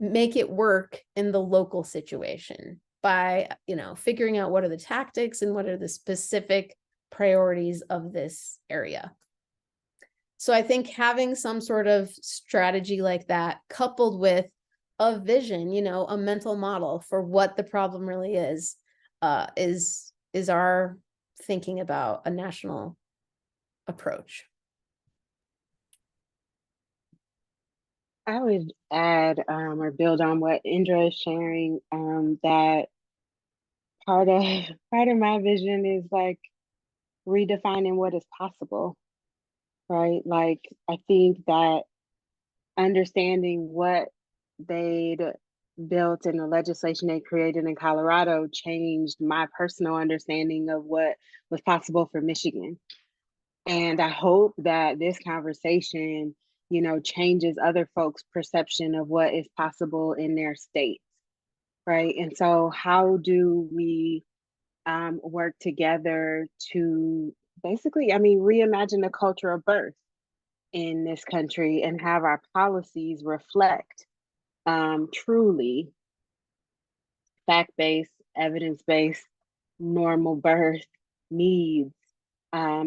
make it work in the local situation by, figuring out what are the tactics and what are the specific priorities of this area. So I think having some sort of strategy like that, coupled with a vision, a mental model for what the problem really is our thinking about a national approach. I would add or build on what Indra is sharing, that part of my vision is like redefining what is possible, right? Like, I think that understanding what they'd built and the legislation they created in Colorado changed my personal understanding of what was possible for Michigan. And I hope that this conversation, changes other folks' perception of what is possible in their states, right? And so how do we work together to basically, reimagine the culture of birth in this country and have our policies reflect truly fact-based, evidence-based, normal birth needs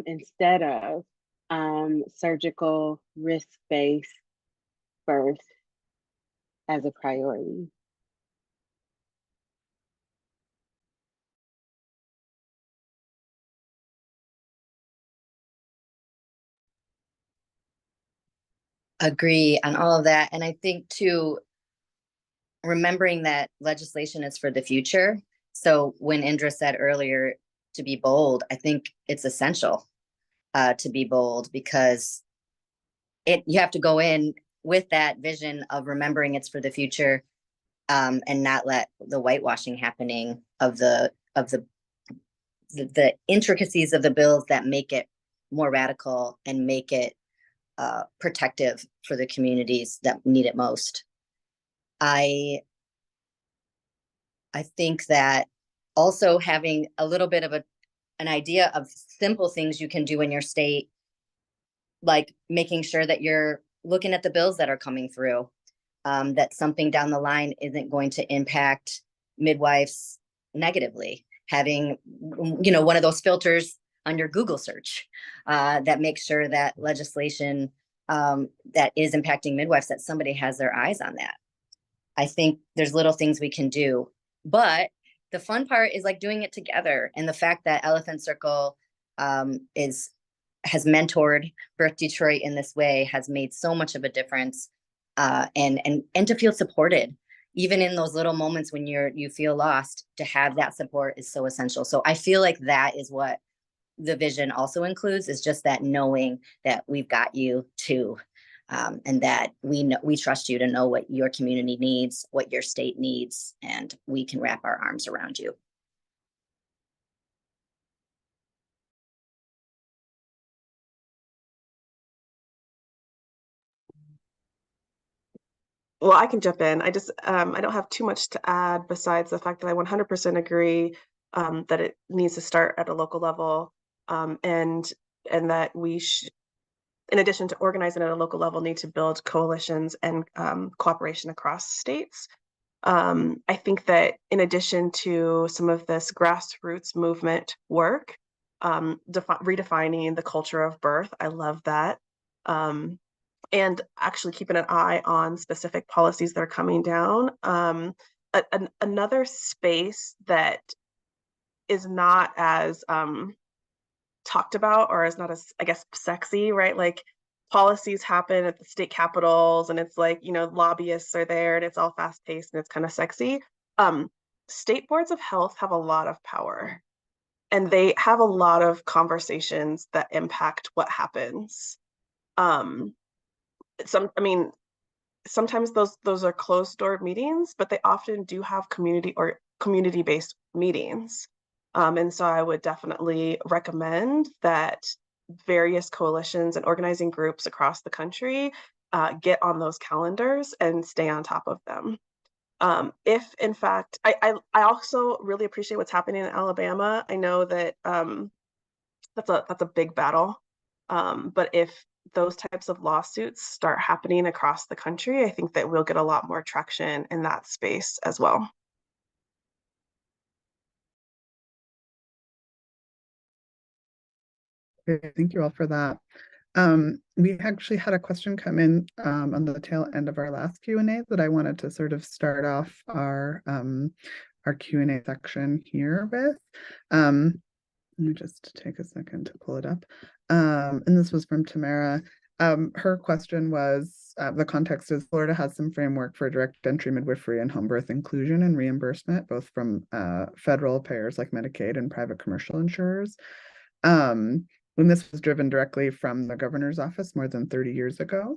instead of surgical risk-based birth as a priority. Agree on all of that. And I think too, remembering that legislation is for the future. So when Indra said earlier to be bold, I think it's essential to be bold, because you have to go in with that vision of remembering it's for the future, and not let the whitewashing happening of the intricacies of the bills that make it more radical and make it protective for the communities that need it most. I think that also having a little bit of an idea of simple things you can do in your state, like making sure that you're looking at the bills that are coming through, that something down the line isn't going to impact midwives negatively. Having, one of those filters on your Google search that makes sure that legislation that is impacting midwives, that somebody has their eyes on that. I think there's little things we can do, but the fun part is like doing it together. And the fact that Elephant Circle has mentored Birth Detroit in this way has made so much of a difference, and to feel supported, even in those little moments when you feel lost, to have that support is so essential. So I feel like that is what the vision also includes, is just that knowing that we've got you too. And that we trust you to know what your community needs, what your state needs, and we can wrap our arms around you. Well, I can jump in. I don't have too much to add besides the fact that I 100% agree that it needs to start at a local level, and that we should, in addition to organizing at a local level, need to build coalitions and cooperation across states. I think that in addition to some of this grassroots movement work, redefining the culture of birth, I love that. And actually keeping an eye on specific policies that are coming down. Another space that is not as talked about, or is not as, I guess, sexy, right? Like policies happen at the state capitals and it's like, lobbyists are there and it's all fast paced and it's kind of sexy. State boards of health have a lot of power and they have a lot of conversations that impact what happens. Sometimes those are closed door meetings, but they often do have community-based meetings. And so I would definitely recommend that various coalitions and organizing groups across the country get on those calendars and stay on top of them. If in fact, I also really appreciate what's happening in Alabama. I know that that's a big battle, but if those types of lawsuits start happening across the country, I think that we'll get a lot more traction in that space as well. Thank you all for that. We actually had a question come in on the tail end of our last Q&A that I wanted to sort of start off our Q&A section here with. Let me just take a second to pull it up. And this was from Tamara. Her question was, the context is Florida has some framework for direct entry midwifery and home birth inclusion and reimbursement, both from federal payers like Medicaid and private commercial insurers. When this was driven directly from the governor's office more than 30 years ago.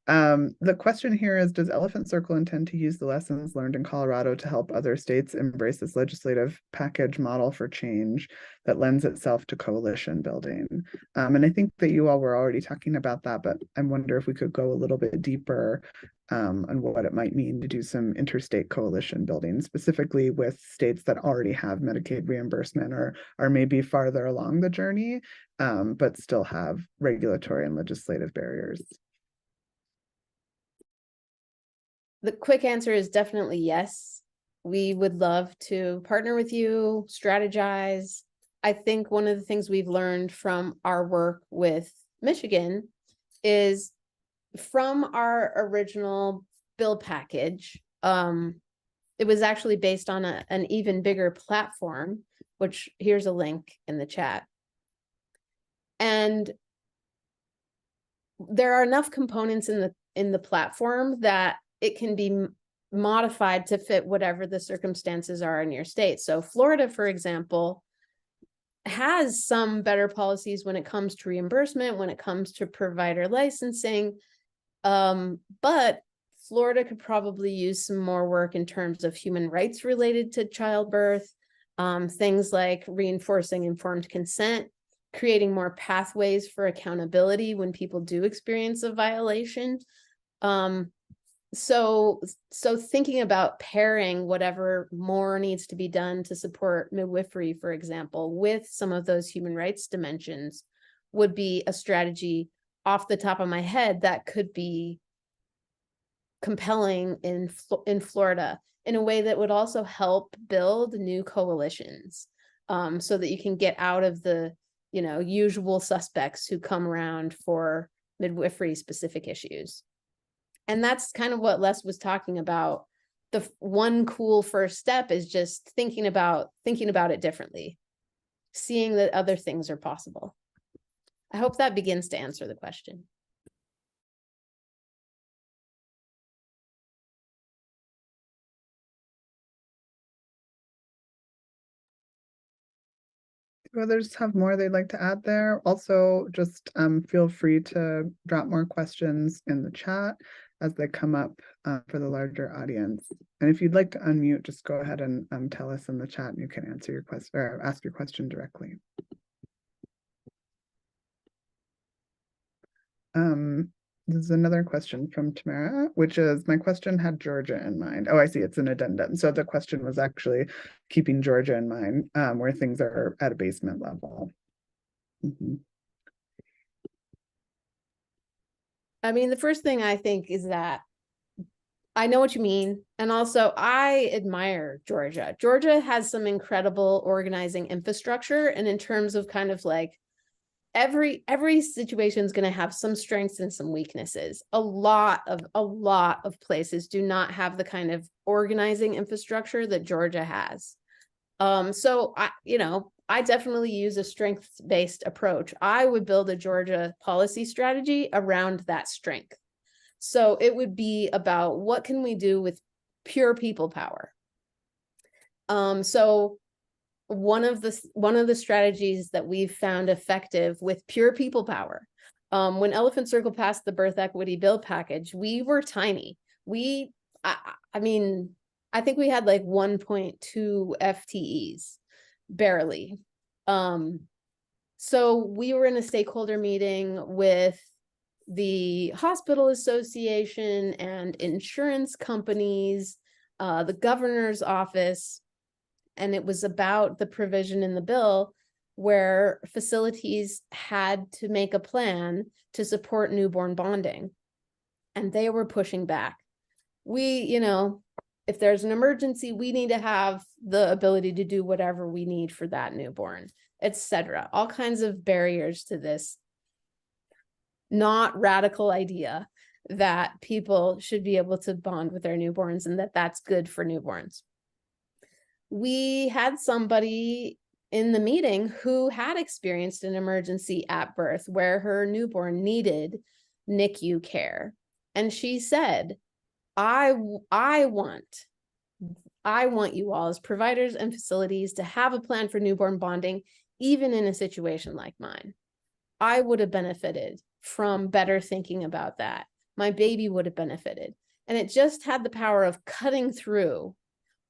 The question here is, does Elephant Circle intend to use the lessons learned in Colorado to help other states embrace this legislative package model for change that lends itself to coalition building? And I think that you all were already talking about that, but I wonder if we could go a little bit deeper on what it might mean to do some interstate coalition building, specifically with states that already have Medicaid reimbursement or are maybe farther along the journey, but still have regulatory and legislative barriers. The quick answer is definitely yes. We would love to partner with you, strategize. I think one of the things we've learned from our work with Michigan is from our original bill package, it was actually based on an even bigger platform, which here's a link in the chat. And there are enough components in the platform that it can be modified to fit whatever the circumstances are in your state. So Florida, for example, has some better policies when it comes to reimbursement, when it comes to provider licensing. But Florida could probably use some more work in terms of human rights related to childbirth, things like reinforcing informed consent, creating more pathways for accountability when people do experience a violation. So thinking about pairing whatever more needs to be done to support midwifery, for example, with some of those human rights dimensions would be a strategy off the top of my head that could be compelling in Florida in a way that would also help build new coalitions, so that you can get out of the, usual suspects who come around for midwifery specific issues. And that's kind of what Les was talking about. The one cool first step is just thinking about it differently, seeing that other things are possible. I hope that begins to answer the question. Do others have more they'd like to add there? Also, just feel free to drop more questions in the chat as they come up for the larger audience. And if you'd like to unmute, just go ahead and tell us in the chat and you can answer your question or ask your question directly. This is another question from Tamara, which is, my question had Georgia in mind. Oh, I see, it's an addendum. So the question was actually keeping Georgia in mind, where things are at a basement level. I mean, the first thing I think is that I know what you mean. And also I admire Georgia. Georgia has some incredible organizing infrastructure. And in terms of kind of like, every situation is going to have some strengths and some weaknesses. A lot of places do not have the kind of organizing infrastructure that Georgia has. So I definitely use a strengths-based approach. I would build a Georgia policy strategy around that strength. So it would be about what can we do with pure people power. So one of the strategies that we've found effective with pure people power, when Elephant Circle passed the birth equity bill package, we were tiny. I mean, I think we had like 1.2 FTEs, barely. So we were in a stakeholder meeting with the hospital association and insurance companies, the governor's office, and it was about the provision in the bill where facilities had to make a plan to support newborn bonding. And they were pushing back. If there's an emergency, we need to have the ability to do whatever we need for that newborn, etc. All kinds of barriers to this not radical idea that people should be able to bond with their newborns and that that's good for newborns. We had somebody in the meeting who had experienced an emergency at birth where her newborn needed NICU care. And she said, I want you all as providers and facilities to have a plan for newborn bonding, even in a situation like mine. I would have benefited from better thinking about that. my baby would have benefited. And it just had the power of cutting through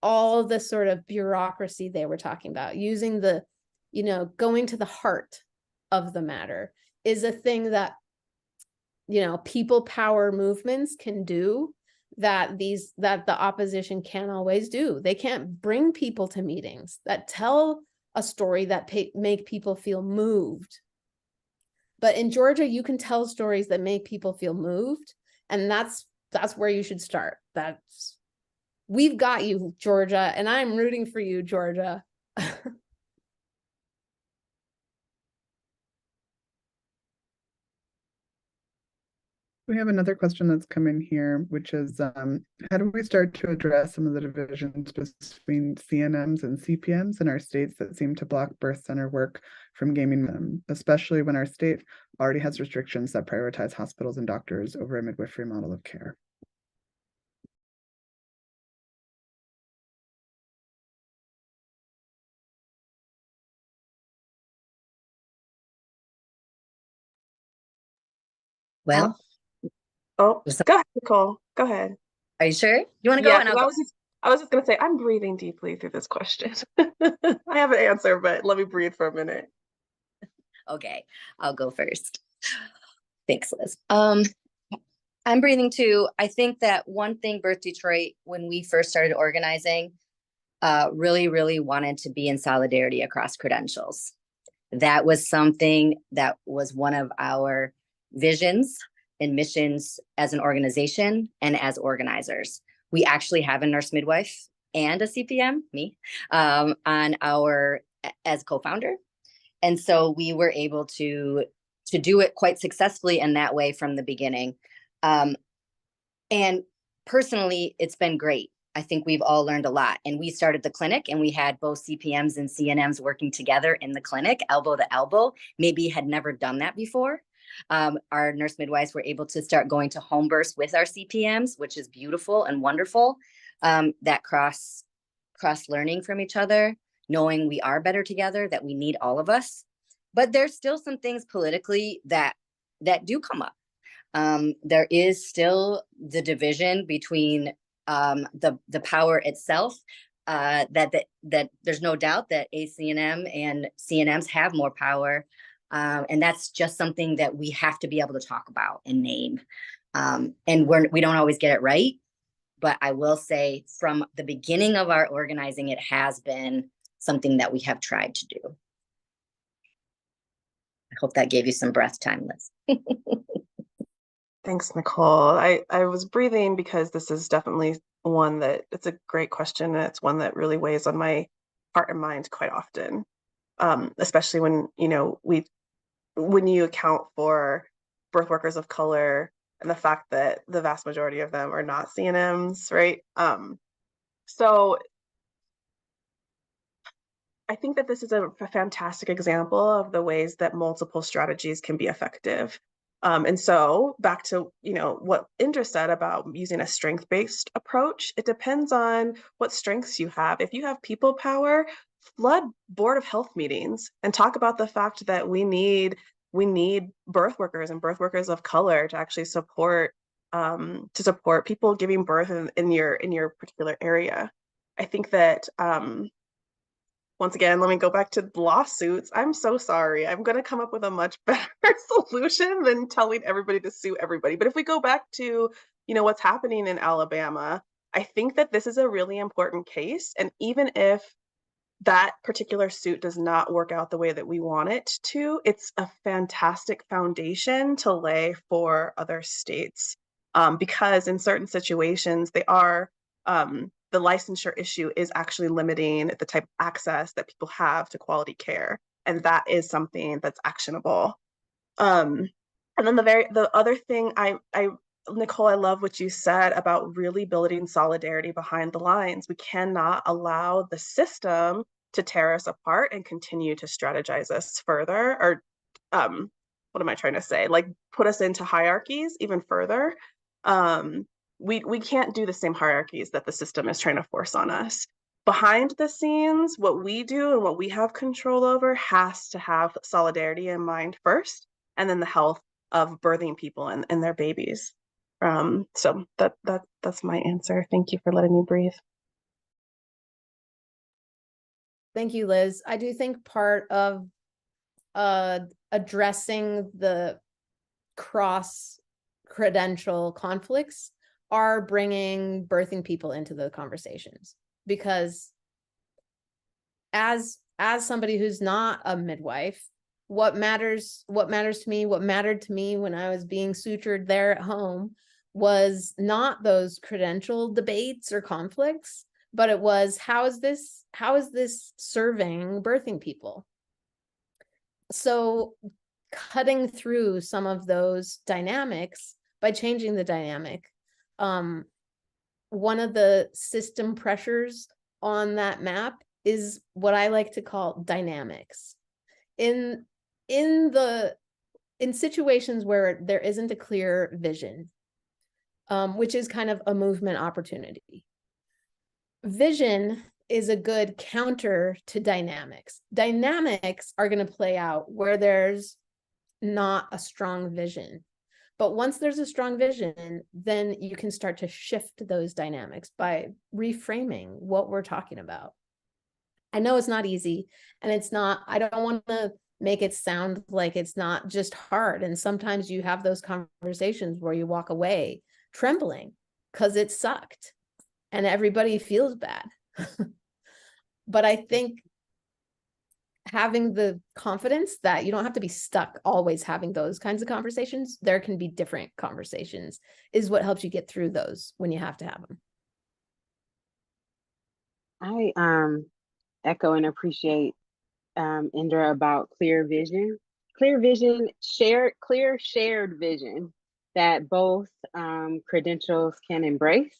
all the sort of bureaucracy they were talking about. Using the, going to the heart of the matter is a thing that, people power movements can do that the opposition can't always do. They can't bring people to meetings that tell a story that make people feel moved. But in Georgia, you can tell stories that make people feel moved, and that's where you should start. We've got you, Georgia, and I'm rooting for you, Georgia. We have another question that's come in here, which is, how do we start to address some of the divisions between CNMs and CPMs in our states that seem to block birth center work from gaming them, especially when our state already has restrictions that prioritize hospitals and doctors over a midwifery model of care? Well, go ahead, Nicole. Go ahead. Are you sure? You want to go? Yeah, And I was just gonna say, I'm breathing deeply through this question. I have an answer, but let me breathe for a minute. Okay, I'll go first. Thanks, Liz. I'm breathing too. I think that one thing Birth Detroit, when we first started organizing, really, really wanted to be in solidarity across credentials. That was something that was one of our visions and missions as an organization and as organizers. We actually have a nurse midwife and a CPM, me, as co-founder. And so we were able to do it quite successfully in that way from the beginning. And personally, it's been great. I think we've all learned a lot. And we started the clinic and we had both CPMs and CNMs working together in the clinic, elbow to elbow. Maybe had never done that before. Our nurse midwives were able to start going to home births with our CPMs, which is beautiful and wonderful. That cross learning from each other, knowing we are better together, that we need all of us. But there's still some things politically that do come up. There is still the division between the power itself, that there's no doubt that ACNM and CNMs have more power. And that's just something that we have to be able to talk about and name. And we don't always get it right. But I will say from the beginning of our organizing, it has been something that we have tried to do. I hope that gave you some breath time, Liz. Thanks, Nicole. I was breathing because this is definitely one that it's a great question. And it's one that really weighs on my heart and mind quite often, especially when, when you account for birth workers of color and the fact that the vast majority of them are not CNMs, right? So I think that this is a fantastic example of the ways that multiple strategies can be effective. And so back to, what Indra said about using a strength-based approach, it depends on what strengths you have. If you have people power, flood Board of Health meetings and talk about the fact that we need birth workers and birth workers of color to actually support people giving birth in your particular area. I think that once again, let me go back to lawsuits. I'm so sorry. I'm going to come up with a much better solution than telling everybody to sue everybody. But if we go back to, what's happening in Alabama, I think that this is a really important case. And even if that particular suit does not work out the way that we want it to, it's a fantastic foundation to lay for other states. Because in certain situations, the licensure issue is actually limiting the type of access that people have to quality care. And that is something that's actionable. And then the other thing, Nicole, I love what you said about really building solidarity behind the lines. We cannot allow the system to tear us apart and continue to strategize us further, or what am I trying to say? Like put us into hierarchies even further. We can't do the same hierarchies that the system is trying to force on us. Behind the scenes, what we do and what we have control over has to have solidarity in mind first, and then the health of birthing people and their babies. So that's my answer. Thank you for letting me breathe. Thank you, Liz. I do think part of addressing the cross credential conflicts are bringing birthing people into the conversations, because as somebody who's not a midwife, what matters to me, what mattered to me when I was being sutured there at home was not those credential debates or conflicts, but it was, how is this serving birthing people? So cutting through some of those dynamics by changing the dynamic. One of the system pressures on that map is what I like to call dynamics. In situations where there isn't a clear vision, which is kind of a movement opportunity. Vision is a good counter to dynamics. Dynamics are going to play out where there's not a strong vision. But once there's a strong vision, then you can start to shift those dynamics by reframing what we're talking about. I know it's not easy, and I don't want to make it sound like it's not just hard. And sometimes you have those conversations where you walk away trembling because it sucked and everybody feels bad. But I think having the confidence that you don't have to be stuck always having those kinds of conversations, there can be different conversations, is what helps you get through those when you have to have them. I echo and appreciate Indra about clear vision. Clear vision, shared vision that both credentials can embrace.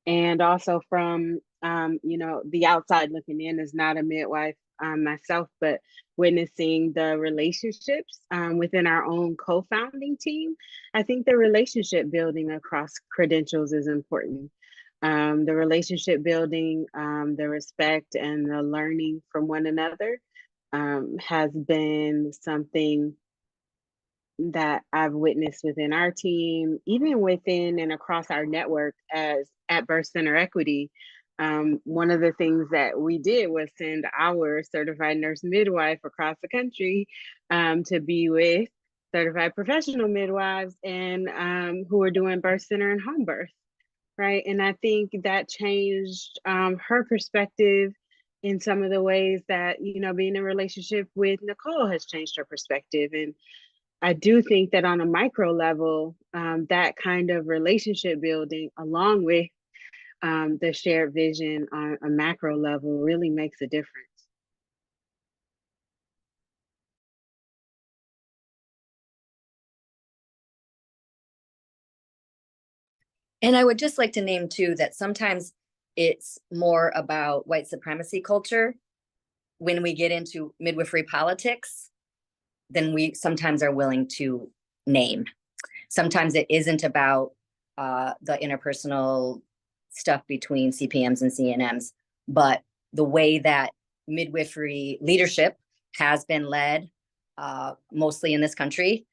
And also from, the outside looking in, as not a midwife myself, but witnessing the relationships within our own co-founding team, I think the relationship building across credentials is important. The relationship building, the respect and the learning from one another has been something that I've witnessed within our team, even within and across our network as at Birth Center Equity. One of the things that we did was send our certified nurse midwife across the country to be with certified professional midwives and who are doing birth center and home birth, right? And I think that changed her perspective in some of the ways that, being in a relationship with Nicole has changed her perspective. And I do think that on a micro level, that kind of relationship building, along with the shared vision on a macro level, really makes a difference. And I would just like to name too that sometimes it's more about white supremacy culture when we get into midwifery politics than we sometimes are willing to name. Sometimes it isn't about the interpersonal stuff between CPMs and CNMs, but the way that midwifery leadership has been led, mostly in this country,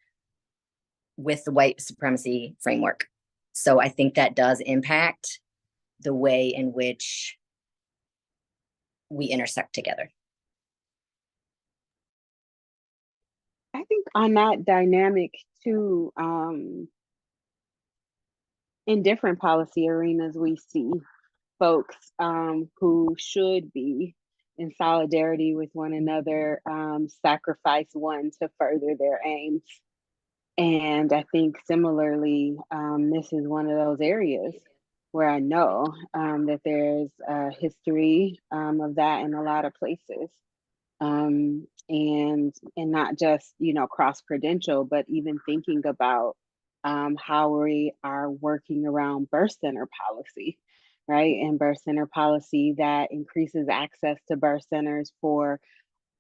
with the white supremacy framework. So I think that does impact the way in which we intersect together. I think on that dynamic too, in different policy arenas, we see folks who should be in solidarity with one another sacrifice one to further their aims. And I think similarly, this is one of those areas where I know that there's a history of that in a lot of places. And not just, cross credential, but even thinking about how we are working around birth center policy, right? And birth center policy that increases access to birth centers for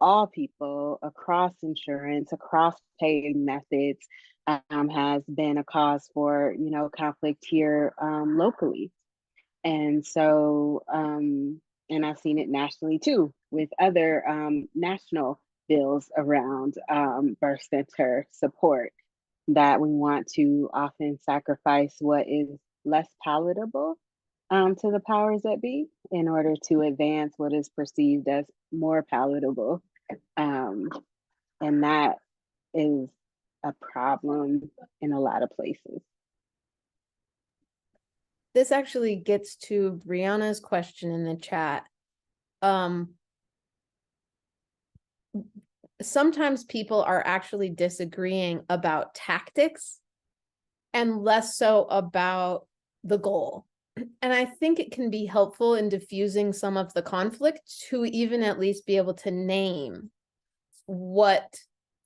all people across insurance, across paying methods, has been a cause for, conflict here locally. And so, and I've seen it nationally too, with other national bills around birth center support. that we want to often sacrifice what is less palatable to the powers that be in order to advance what is perceived as more palatable. And that is a problem in a lot of places. This actually gets to Brianna's question in the chat. Sometimes people are actually disagreeing about tactics and less so about the goal. And I think it can be helpful in diffusing some of the conflict to even at least be able to name what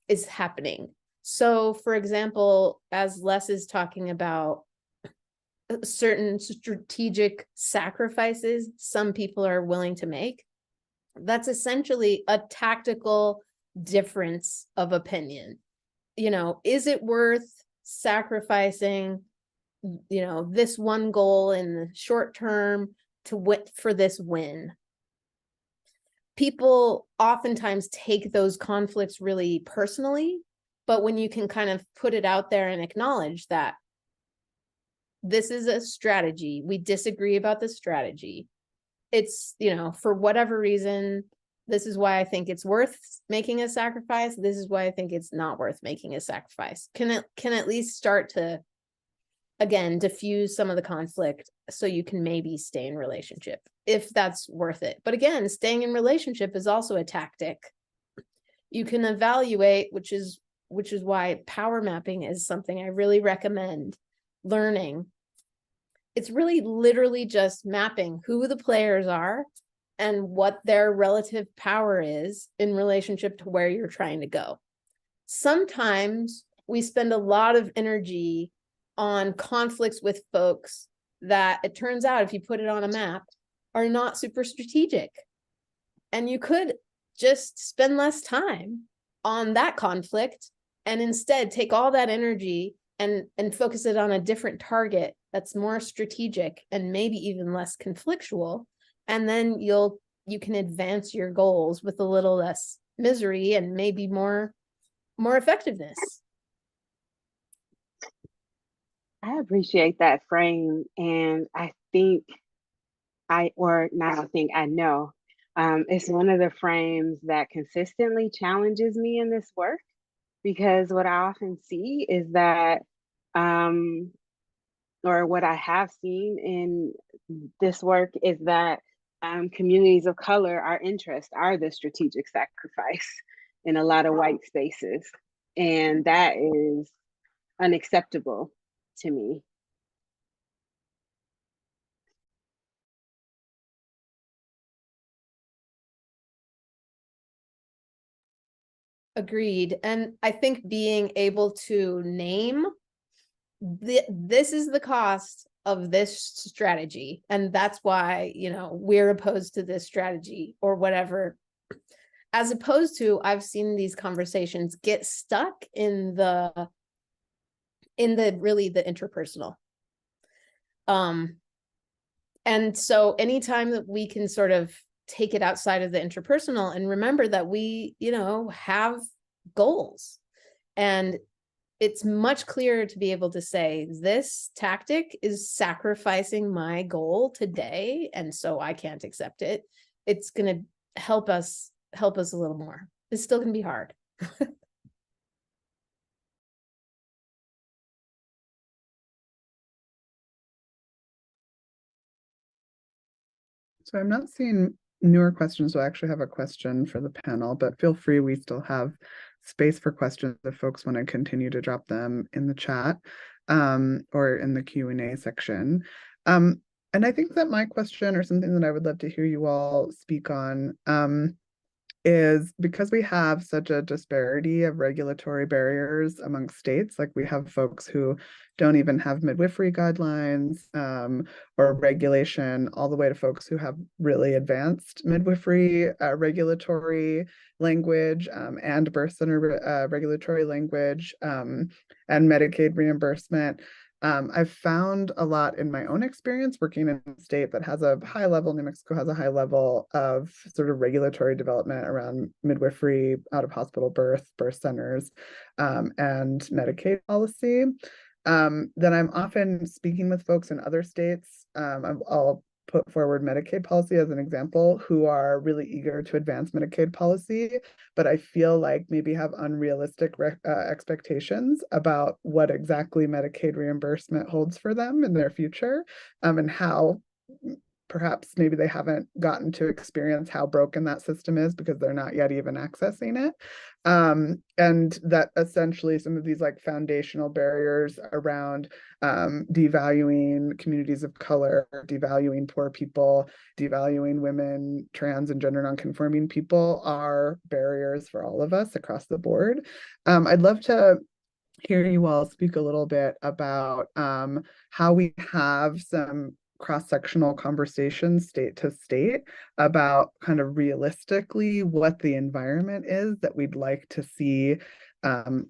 is happening. So, for example, as Les is talking about certain strategic sacrifices some people are willing to make, that's essentially a tactical difference of opinion. You know, is it worth sacrificing, you know, this one goal in the short term to win for this win? People oftentimes take those conflicts really personally, but when you can kind of put it out there and acknowledge that this is a strategy, we disagree about the strategy. It's, you know, for whatever reason, this is why I think it's worth making a sacrifice. This is why I think it's not worth making a sacrifice. Can at least start to, again, diffuse some of the conflict so you can maybe stay in relationship if that's worth it. But again, staying in relationship is also a tactic. You can evaluate, which is why power mapping is something I really recommend learning. It's really literally just mapping who the players are and what their relative power is in relationship to where you're trying to go. Sometimes we spend a lot of energy on conflicts with folks that it turns out, if you put it on a map, are not super strategic. And you could just spend less time on that conflict and instead take all that energy and focus it on a different target that's more strategic and maybe even less conflictual. And then you can advance your goals with a little less misery and maybe more effectiveness. I appreciate that frame. And I think I know it's one of the frames that consistently challenges me in this work, because what I often see is that, or what I have seen in this work is that communities of color, our interests are the strategic sacrifice in a lot of white spaces. And that is unacceptable to me. Agreed. And I think being able to name this is the cost of this strategy, and that's why, you know, we're opposed to this strategy or whatever, as opposed to, I've seen these conversations get stuck in the really the interpersonal. And so anytime that we can sort of take it outside of the interpersonal and remember that we, you know, have goals, and it's much clearer to be able to say this tactic is sacrificing my goal today, and so I can't accept it. It's going to help us a little more. It's still going to be hard. So I'm not seeing newer questions. So I actually have a question for the panel, but feel free, we still have space for questions if folks want to continue to drop them in the chat or in the Q&A section. And I think that my question, or something that I would love to hear you all speak on, is because we have such a disparity of regulatory barriers among states. Like we have folks who don't even have midwifery guidelines or regulation, all the way to folks who have really advanced midwifery regulatory language and birth center regulatory language and Medicaid reimbursement. I've found a lot in my own experience working in a state that has a high level, New Mexico has a high level of sort of regulatory development around midwifery, out of hospital birth centers, and Medicaid policy. Then I'm often speaking with folks in other states. I'll put forward Medicaid policy as an example, who are really eager to advance Medicaid policy, but I feel like maybe have unrealistic expectations about what exactly Medicaid reimbursement holds for them in their future, and how perhaps maybe they haven't gotten to experience how broken that system is because they're not yet even accessing it. And that essentially some of these like foundational barriers around devaluing communities of color, devaluing poor people, devaluing women, trans and gender nonconforming people are barriers for all of us across the board. I'd love to hear you all speak a little bit about how we have some cross-sectional conversations state to state about kind of realistically what the environment is that we'd like to see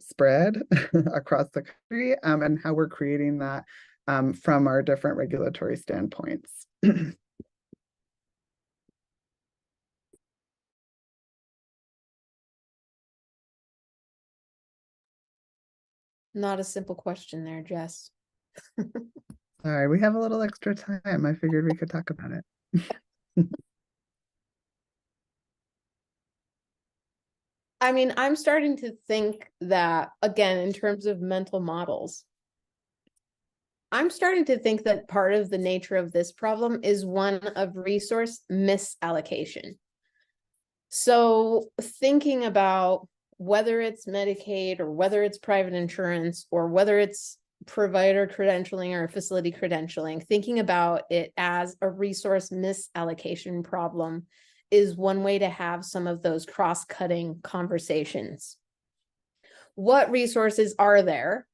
spread across the country, and how we're creating that from our different regulatory standpoints. Not a simple question there, Jess. Sorry, we have a little extra time. I figured we could talk about it. I mean, I'm starting to think that, again, in terms of mental models, I'm starting to think that part of the nature of this problem is one of resource misallocation. So thinking about whether it's Medicaid or whether it's private insurance or whether it's provider credentialing or facility credentialing, thinking about it as a resource misallocation problem is one way to have some of those cross-cutting conversations. What resources are there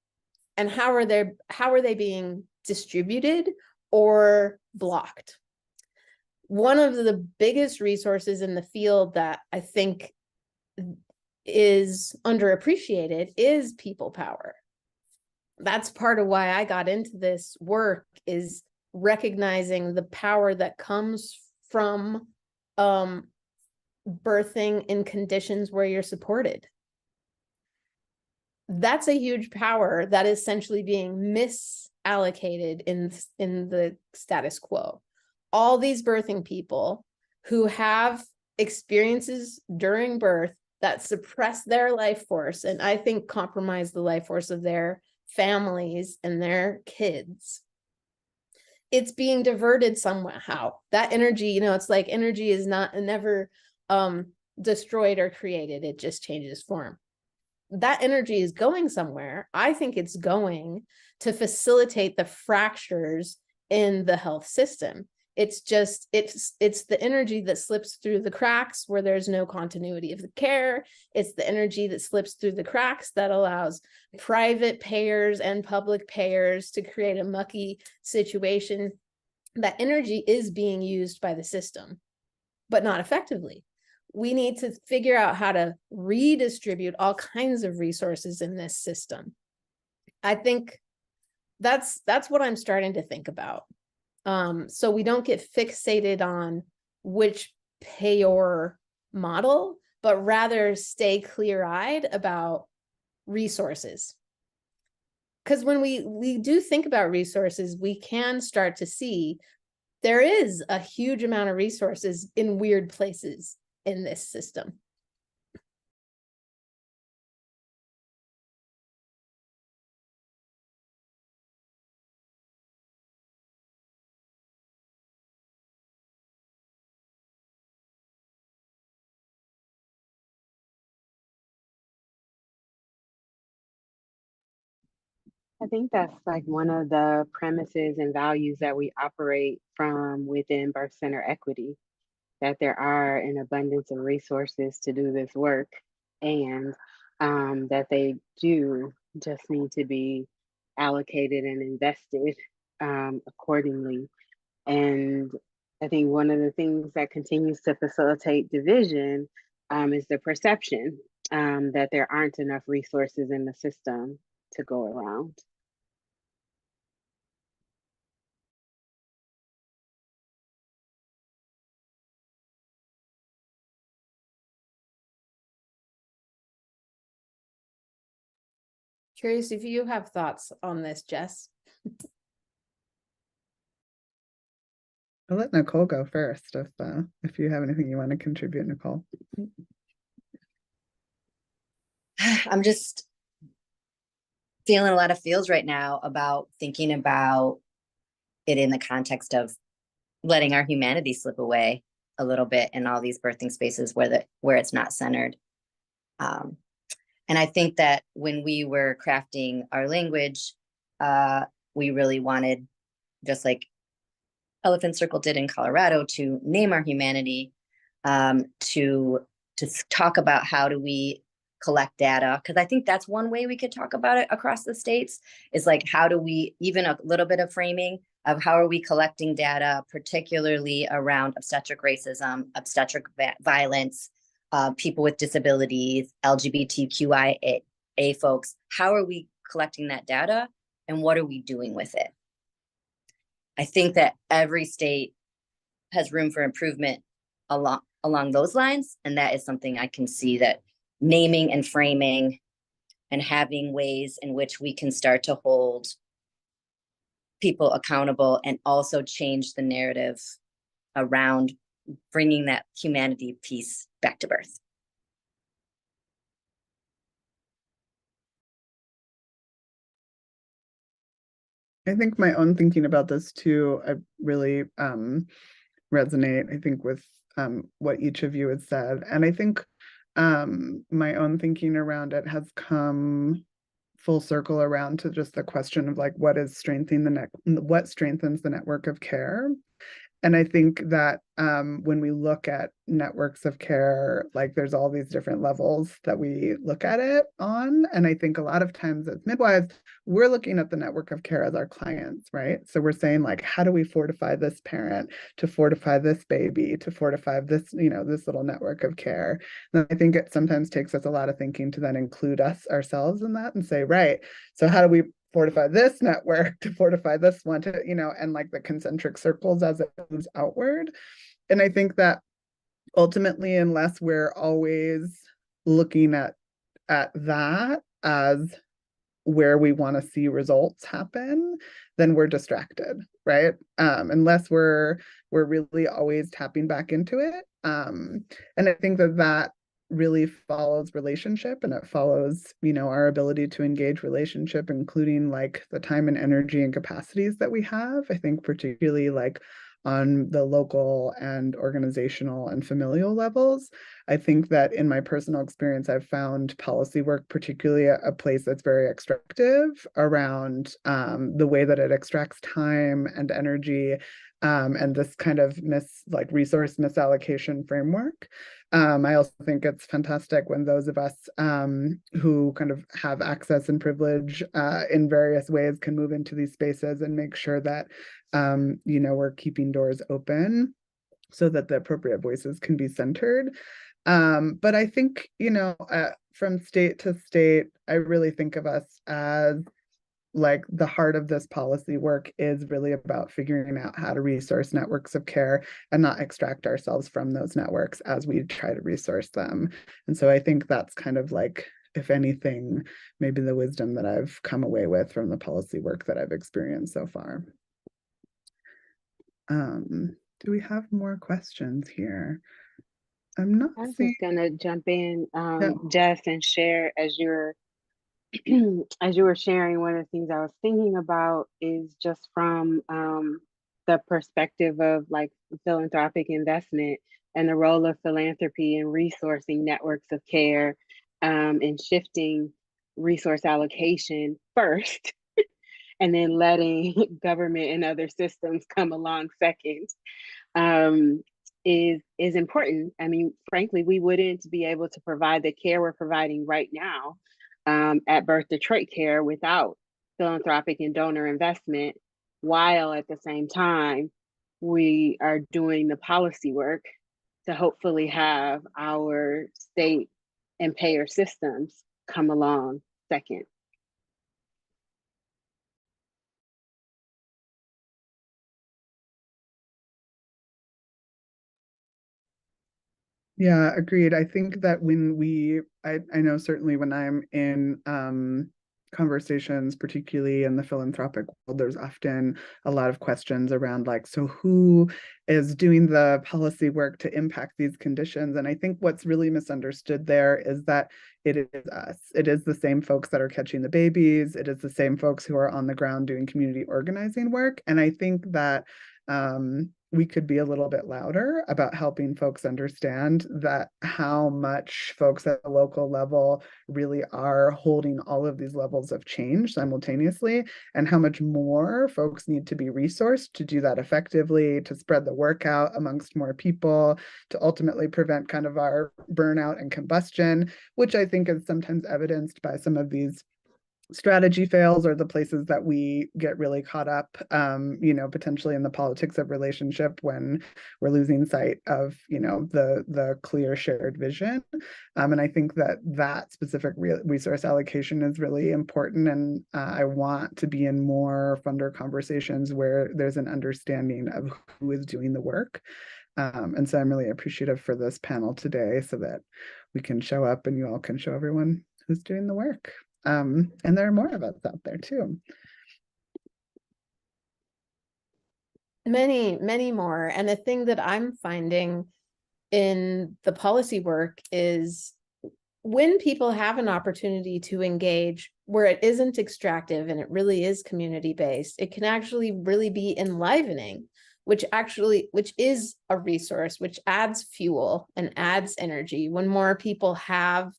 and how are they being distributed or blocked? One of the biggest resources in the field that I think is underappreciated is people power. That's part of why I got into this work, is recognizing the power that comes from birthing in conditions where you're supported. That's a huge power that is essentially being misallocated in the status quo. All these birthing people who have experiences during birth that suppress their life force, and I think compromise the life force of their families and their kids, it's being diverted somehow. That energy, you know, it's like energy is never destroyed or created, it just changes form. That energy is going somewhere. I think it's going to facilitate the fractures in the health system. It's the energy that slips through the cracks where there's no continuity of the care. It's the energy that slips through the cracks that allows private payers and public payers to create a mucky situation. That energy is being used by the system, but not effectively. We need to figure out how to redistribute all kinds of resources in this system. I think that's what I'm starting to think about. So we don't get fixated on which payor model, but rather stay clear-eyed about resources. Because when we do think about resources, we can start to see there is a huge amount of resources in weird places in this system. I think that's like one of the premises and values that we operate from within Birth Center Equity, that there are an abundance of resources to do this work, and that they do just need to be allocated and invested accordingly. And I think one of the things that continues to facilitate division is the perception that there aren't enough resources in the system to go around. Curious if you have thoughts on this, Jess. I'll let Nicole go first if you have anything you want to contribute, Nicole. I'm just feeling a lot of feels right now about thinking about it in the context of letting our humanity slip away a little bit in all these birthing spaces where it's not centered. And I think that when we were crafting our language, we really wanted, just like Elephant Circle did in Colorado, to name our humanity, to talk about how do we collect data, because I think that's one way we could talk about it across the states, is like, how do we, even a little bit of framing of how are we collecting data, particularly around obstetric racism, obstetric violence, people with disabilities, LGBTQIA folks. How are we collecting that data, and what are we doing with it? I think that every state has room for improvement along those lines, and that is something I can see, that naming and framing and having ways in which we can start to hold people accountable and also change the narrative around bringing that humanity piece back to birth. I think my own thinking about this too, I really resonate, I think, with what each of you has said. And I think my own thinking around it has come full circle around to just the question of like, what strengthens the network of care. And I think that when we look at networks of care, like there's all these different levels that we look at it on. And I think a lot of times as midwives, we're looking at the network of care as our clients, right? So we're saying like, how do we fortify this parent, to fortify this baby, to fortify this, this little network of care? And I think it sometimes takes us a lot of thinking to then include ourselves in that and say, right, so how do we fortify this network to fortify this one, to, and like the concentric circles as it moves outward. And I think that ultimately, unless we're always looking at that as where we want to see results happen, then we're distracted, right? Unless we're really always tapping back into it. And I think that really follows relationship, and it follows, our ability to engage relationship, including like the time and energy and capacities that we have. I think particularly like on the local and organizational and familial levels. I think that in my personal experience, I've found policy work particularly a place that's very extractive around the way that it extracts time and energy, and this kind of resource misallocation framework. I also think it's fantastic when those of us who kind of have access and privilege in various ways can move into these spaces and make sure that we're keeping doors open so that the appropriate voices can be centered. But I think, from state to state, I really think of us as like the heart of this policy work is really about figuring out how to resource networks of care and not extract ourselves from those networks as we try to resource them. And so I think that's kind of like, if anything, maybe the wisdom that I've come away with from the policy work that I've experienced so far. Do we have more questions here? I'm not I was seeing... just gonna jump in, Yeah. Jess, and share as you're as you were sharing. One of the things I was thinking about is just from the perspective of like philanthropic investment and the role of philanthropy in resourcing networks of care, and shifting resource allocation first, and then letting government and other systems come along second. Is important. I mean, frankly, we wouldn't be able to provide the care we're providing right now at Birth Detroit Care without philanthropic and donor investment, while at the same time we are doing the policy work to hopefully have our state and payer systems come along second. Yeah, agreed. I think that when I know certainly when I'm in conversations, particularly in the philanthropic world, there's often a lot of questions around like, so who is doing the policy work to impact these conditions? And I think what's really misunderstood there is that it is us. It is the same folks that are catching the babies. It is the same folks who are on the ground doing community organizing work. And I think that we could be a little bit louder about helping folks understand that how much folks at the local level really are holding all of these levels of change simultaneously, and how much more folks need to be resourced to do that effectively, to spread the work out amongst more people, to ultimately prevent kind of our burnout and combustion, which I think is sometimes evidenced by some of these strategy fails, or the places that we get really caught up, potentially in the politics of relationship when we're losing sight of, the clear shared vision. And I think that specific resource allocation is really important. And I want to be in more funder conversations where there's an understanding of who is doing the work. And so I'm really appreciative for this panel today so that we can show up and you all can show everyone who's doing the work. And there are more of us out there too. Many, many more. And the thing that I'm finding in the policy work is when people have an opportunity to engage where it isn't extractive and it really is community-based, it can actually really be enlivening, which is a resource, which adds fuel and adds energy. When more people have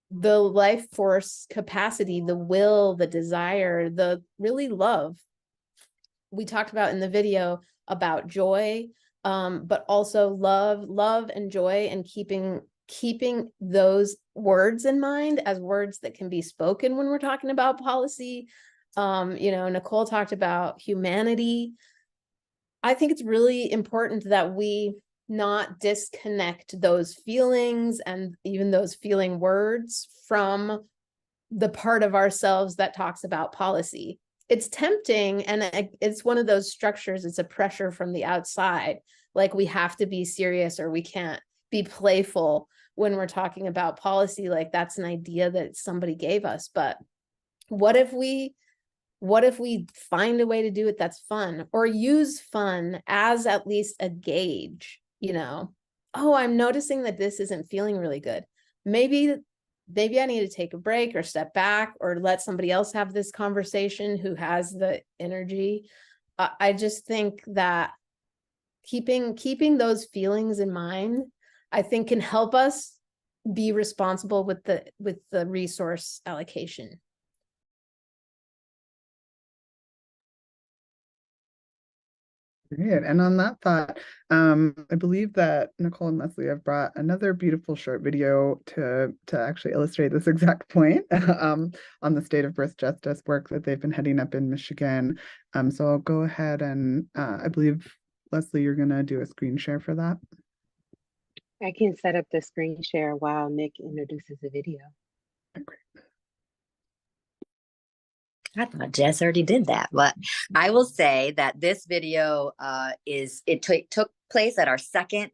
the life force capacity, the will, the desire, the really love. We talked about in the video about joy, but also love and joy, and keeping those words in mind as words that can be spoken when we're talking about policy. Nicole talked about humanity. I think it's really important that we not disconnect those feelings and even those feeling words from the part of ourselves that talks about policy. It's tempting, and it's one of those structures, it's a pressure from the outside, like we have to be serious or we can't be playful when we're talking about policy, like that's an idea that somebody gave us. But what if we find a way to do it that's fun, or use fun as at least a gauge? Oh, I'm noticing that this isn't feeling really good. Maybe I need to take a break or step back or let somebody else have this conversation who has the energy. I just think that keeping those feelings in mind, I think, can help us be responsible with the resource allocation. Great. And on that thought, I believe that Nicole and Leslie have brought another beautiful short video to actually illustrate this exact point on the state of birth justice work that they've been heading up in Michigan. So I'll go ahead and I believe, Leslie, you're going to do a screen share for that. I can set up the screen share while Nick introduces the video. Great. I thought Jess already did that, but I will say that this video took place at our second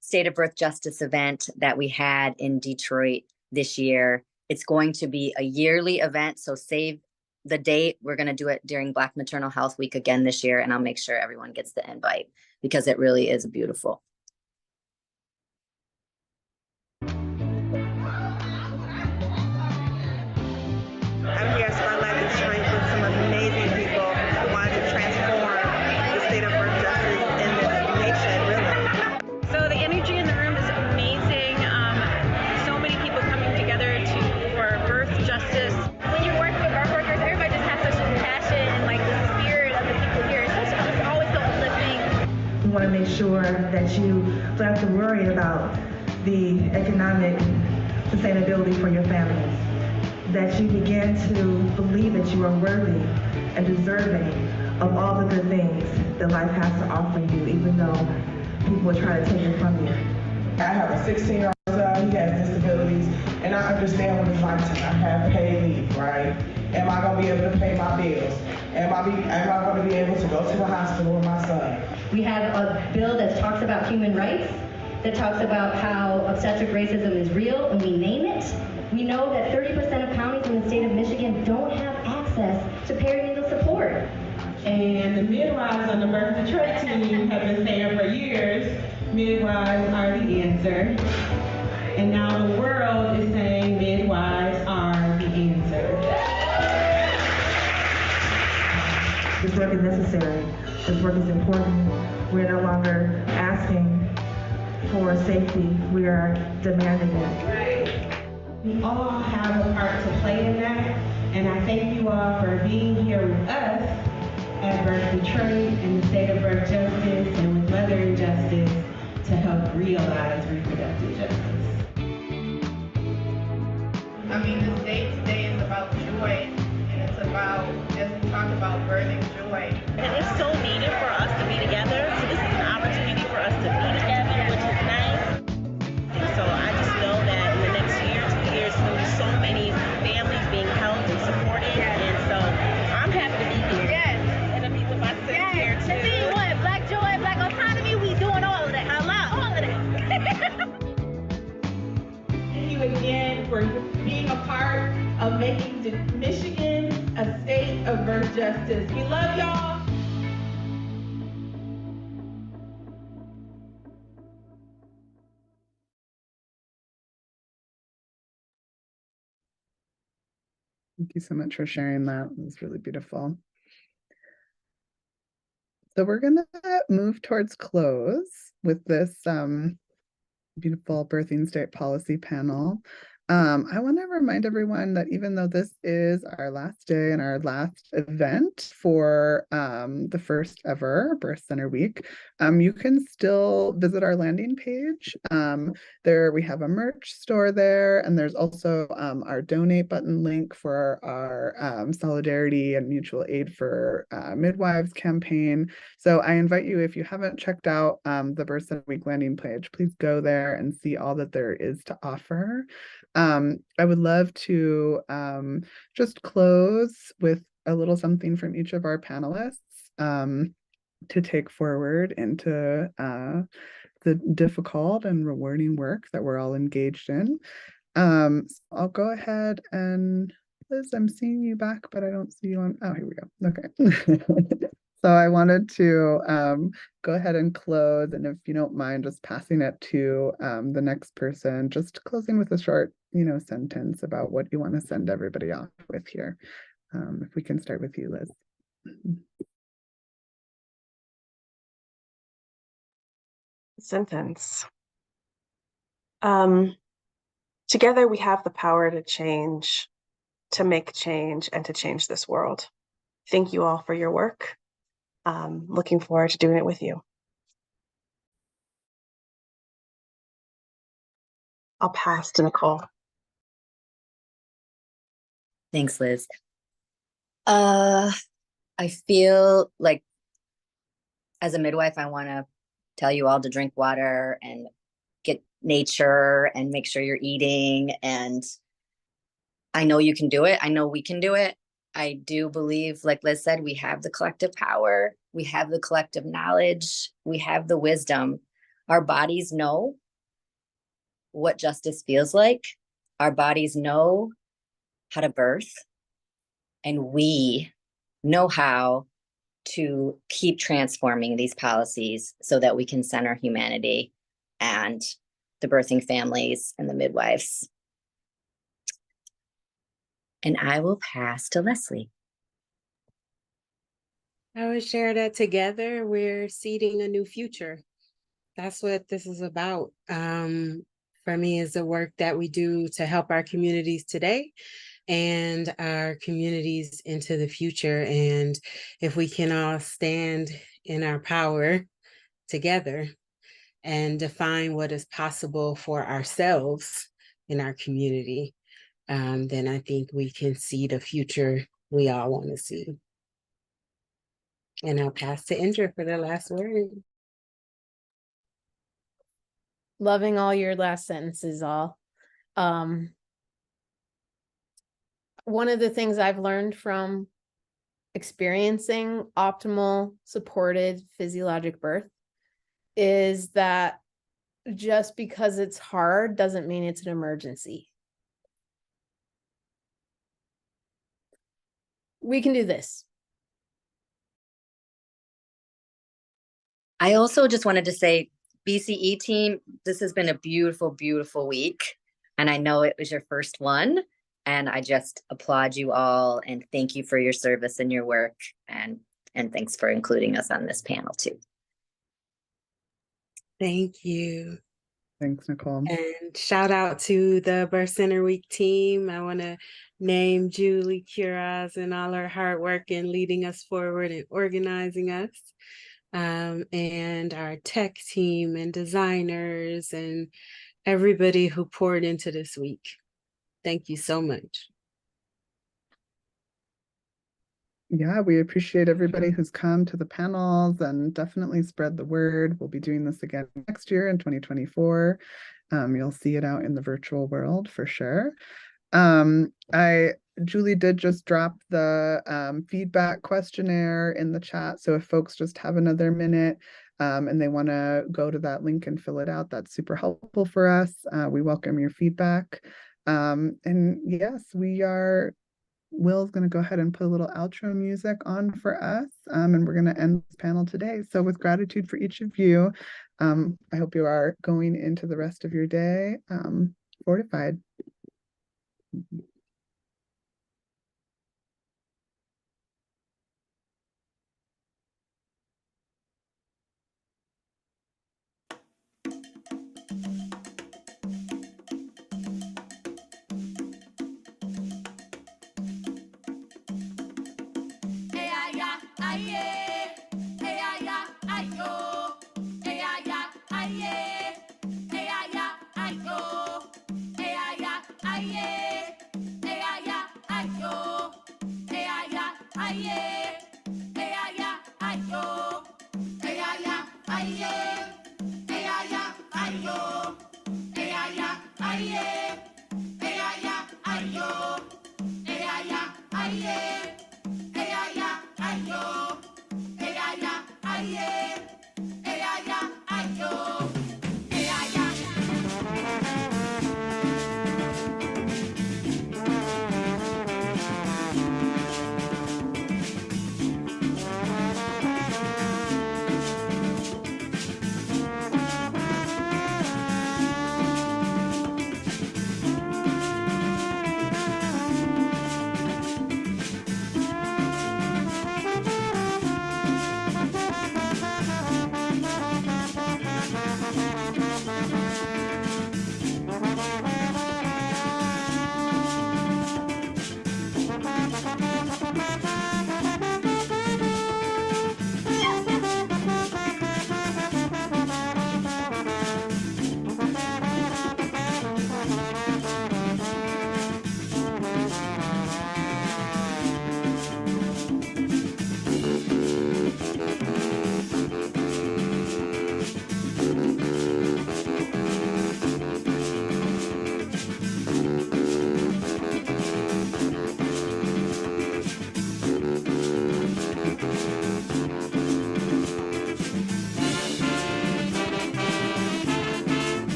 State of Birth Justice event that we had in Detroit this year. It's going to be a yearly event, so save the date. We're going to do it during Black Maternal Health Week again this year, and I'll make sure everyone gets the invite because it really is beautiful. I'm here at Spotlight Detroit with some amazing people who wanted to transform the state of birth justice in this nation, really. So the energy in the room is amazing. So many people coming together for birth justice. When you're working with birth workers, everybody just has such compassion and like the spirit of the people here. It's always so uplifting. You want to make sure that you don't have to worry about the economic sustainability for your families. That you begin to believe that you are worthy and deserving of all the good things that life has to offer you, even though people will try to take it from you. I have a 16-year-old son, he has disabilities, and I understand what it's like to not have paid leave, right? Am I going to be able to pay my bills? Am I going to be able to go to the hospital with my son? We have a bill that talks about human rights, that talks about how obstetric racism is real and we name it. We know that 30% of counties in the state of Michigan don't have access to perinatal support. And the midwives on the Birth Detroit team have been saying for years, midwives are the answer. And now the world is saying midwives are the answer. This work is necessary. This work is important. We're no longer asking for safety. We are demanding it. We all have a part to play in that. And I thank you all for being here with us at Birth Detroit and the State of Birth Justice and with Mothering Justice to help realize reproductive justice. I mean, this day today is about joy, and it's about, as we talk about, birthing joy. And it's so needed for us to be together. So this is an opportunity for us to be together, which is nice. And so I just know that in the next year, 2 years, there'll be so many families being helped and supported. And so I'm happy to be here. Yes. And it means my sister here too. See what? Black joy, Black autonomy, we doing all of that. I love all of that. Thank you again for being a part of making Michigan a state of birth justice. We love y'all. Thank you so much for sharing that. It was really beautiful. So we're gonna move towards close with this beautiful birthing state policy panel. I want to remind everyone that even though this is our last day and our last event for the first ever Birth Center Week, you can still visit our landing page. There we have a merch store there, and there's also our donate button link for our Solidarity and Mutual Aid for Midwives campaign. So I invite you, if you haven't checked out the Birth Center Week landing page, please go there and see all that there is to offer. I would love to just close with a little something from each of our panelists to take forward into the difficult and rewarding work that we're all engaged in. So I'll go ahead and Liz, I'm seeing you back, but I don't see you on. Oh, here we go. Okay. So I wanted to go ahead and close, and if you don't mind just passing it to the next person, just closing with a short, sentence about what you want to send everybody off with here. If we can start with you, Liz. Sentence. Together we have the power to change, to make change, and to change this world. Thank you all for your work. Looking forward to doing it with you. I'll pass to Nicole. Thanks, Liz. I feel like as a midwife, I want to tell you all to drink water and get nature and make sure you're eating. And I know you can do it. I know we can do it. I do believe, like Liz said, we have the collective power. We have the collective knowledge. We have the wisdom. Our bodies know what justice feels like. Our bodies know how to birth. And we know how to keep transforming these policies so that we can center humanity and the birthing families and the midwives. And I will pass to Leslie. I would share that together we're seeding a new future. That's what this is about. For me, is the work that we do to help our communities today and our communities into the future. And if we can all stand in our power together and define what is possible for ourselves in our community, then I think we can see the future we all want to see. And I'll pass to Indra for the last word. Loving all your last sentences, all. One of the things I've learned from experiencing optimal supported physiologic birth is that just because it's hard doesn't mean it's an emergency. we can do this. I also just wanted to say, BCE team, this has been a beautiful, beautiful week. And I know it was your first one. And I just applaud you all and thank you for your service and your work. And thanks for including us on this panel too. Thank you. Thanks, Nicole. And shout out to the Birth Center Week team. I want to name Julie Curaz and all her hard work in leading us forward and organizing us. And our tech team and designers and everybody who poured into this week. Thank you so much. Yeah, we appreciate everybody who's come to the panels and definitely spread the word. We'll be doing this again next year in 2024. You'll see it out in the virtual world for sure. Julie did just drop the feedback questionnaire in the chat. So if folks just have another minute and they want to go to that link and fill it out, that's super helpful for us. We welcome your feedback. And yes, Will's going to go ahead and put a little outro music on for us. And we're going to end this panel today. So with gratitude for each of you, I hope you are going into the rest of your day fortified.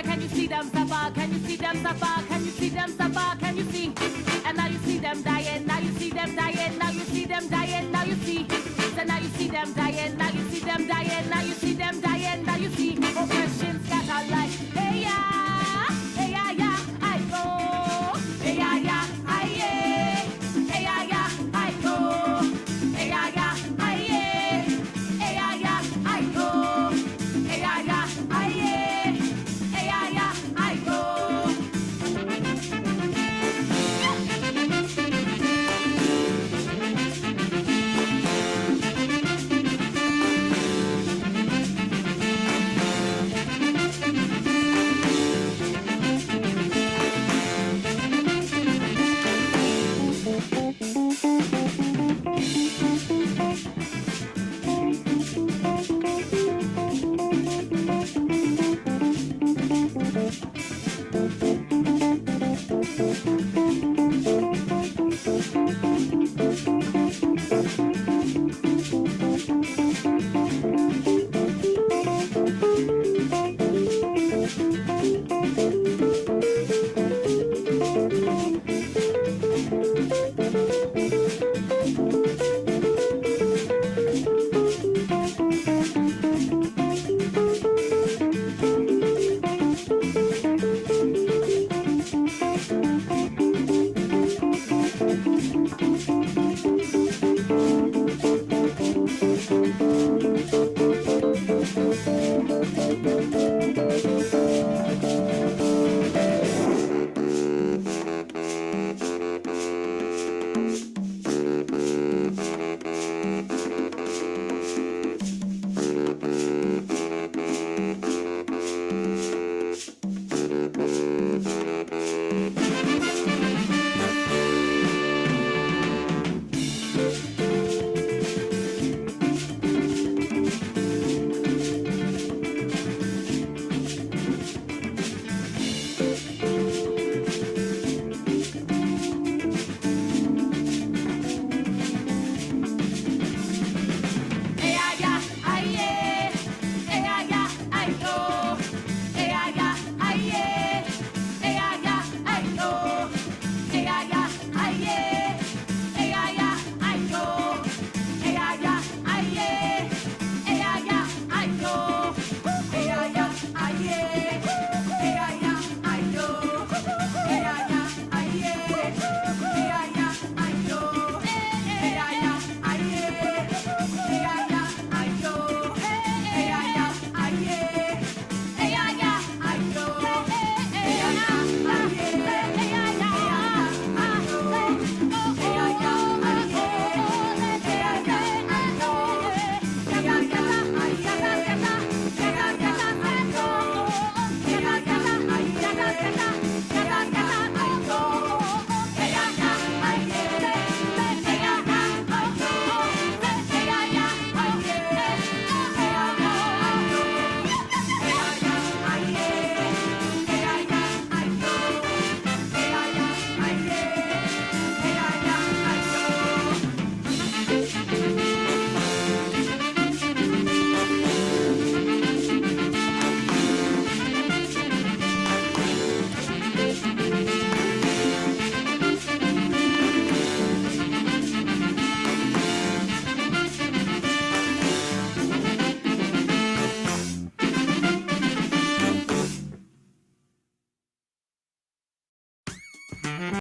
Can you see them suffer? Can you see them suffer? Can you see them suffer? Can you see?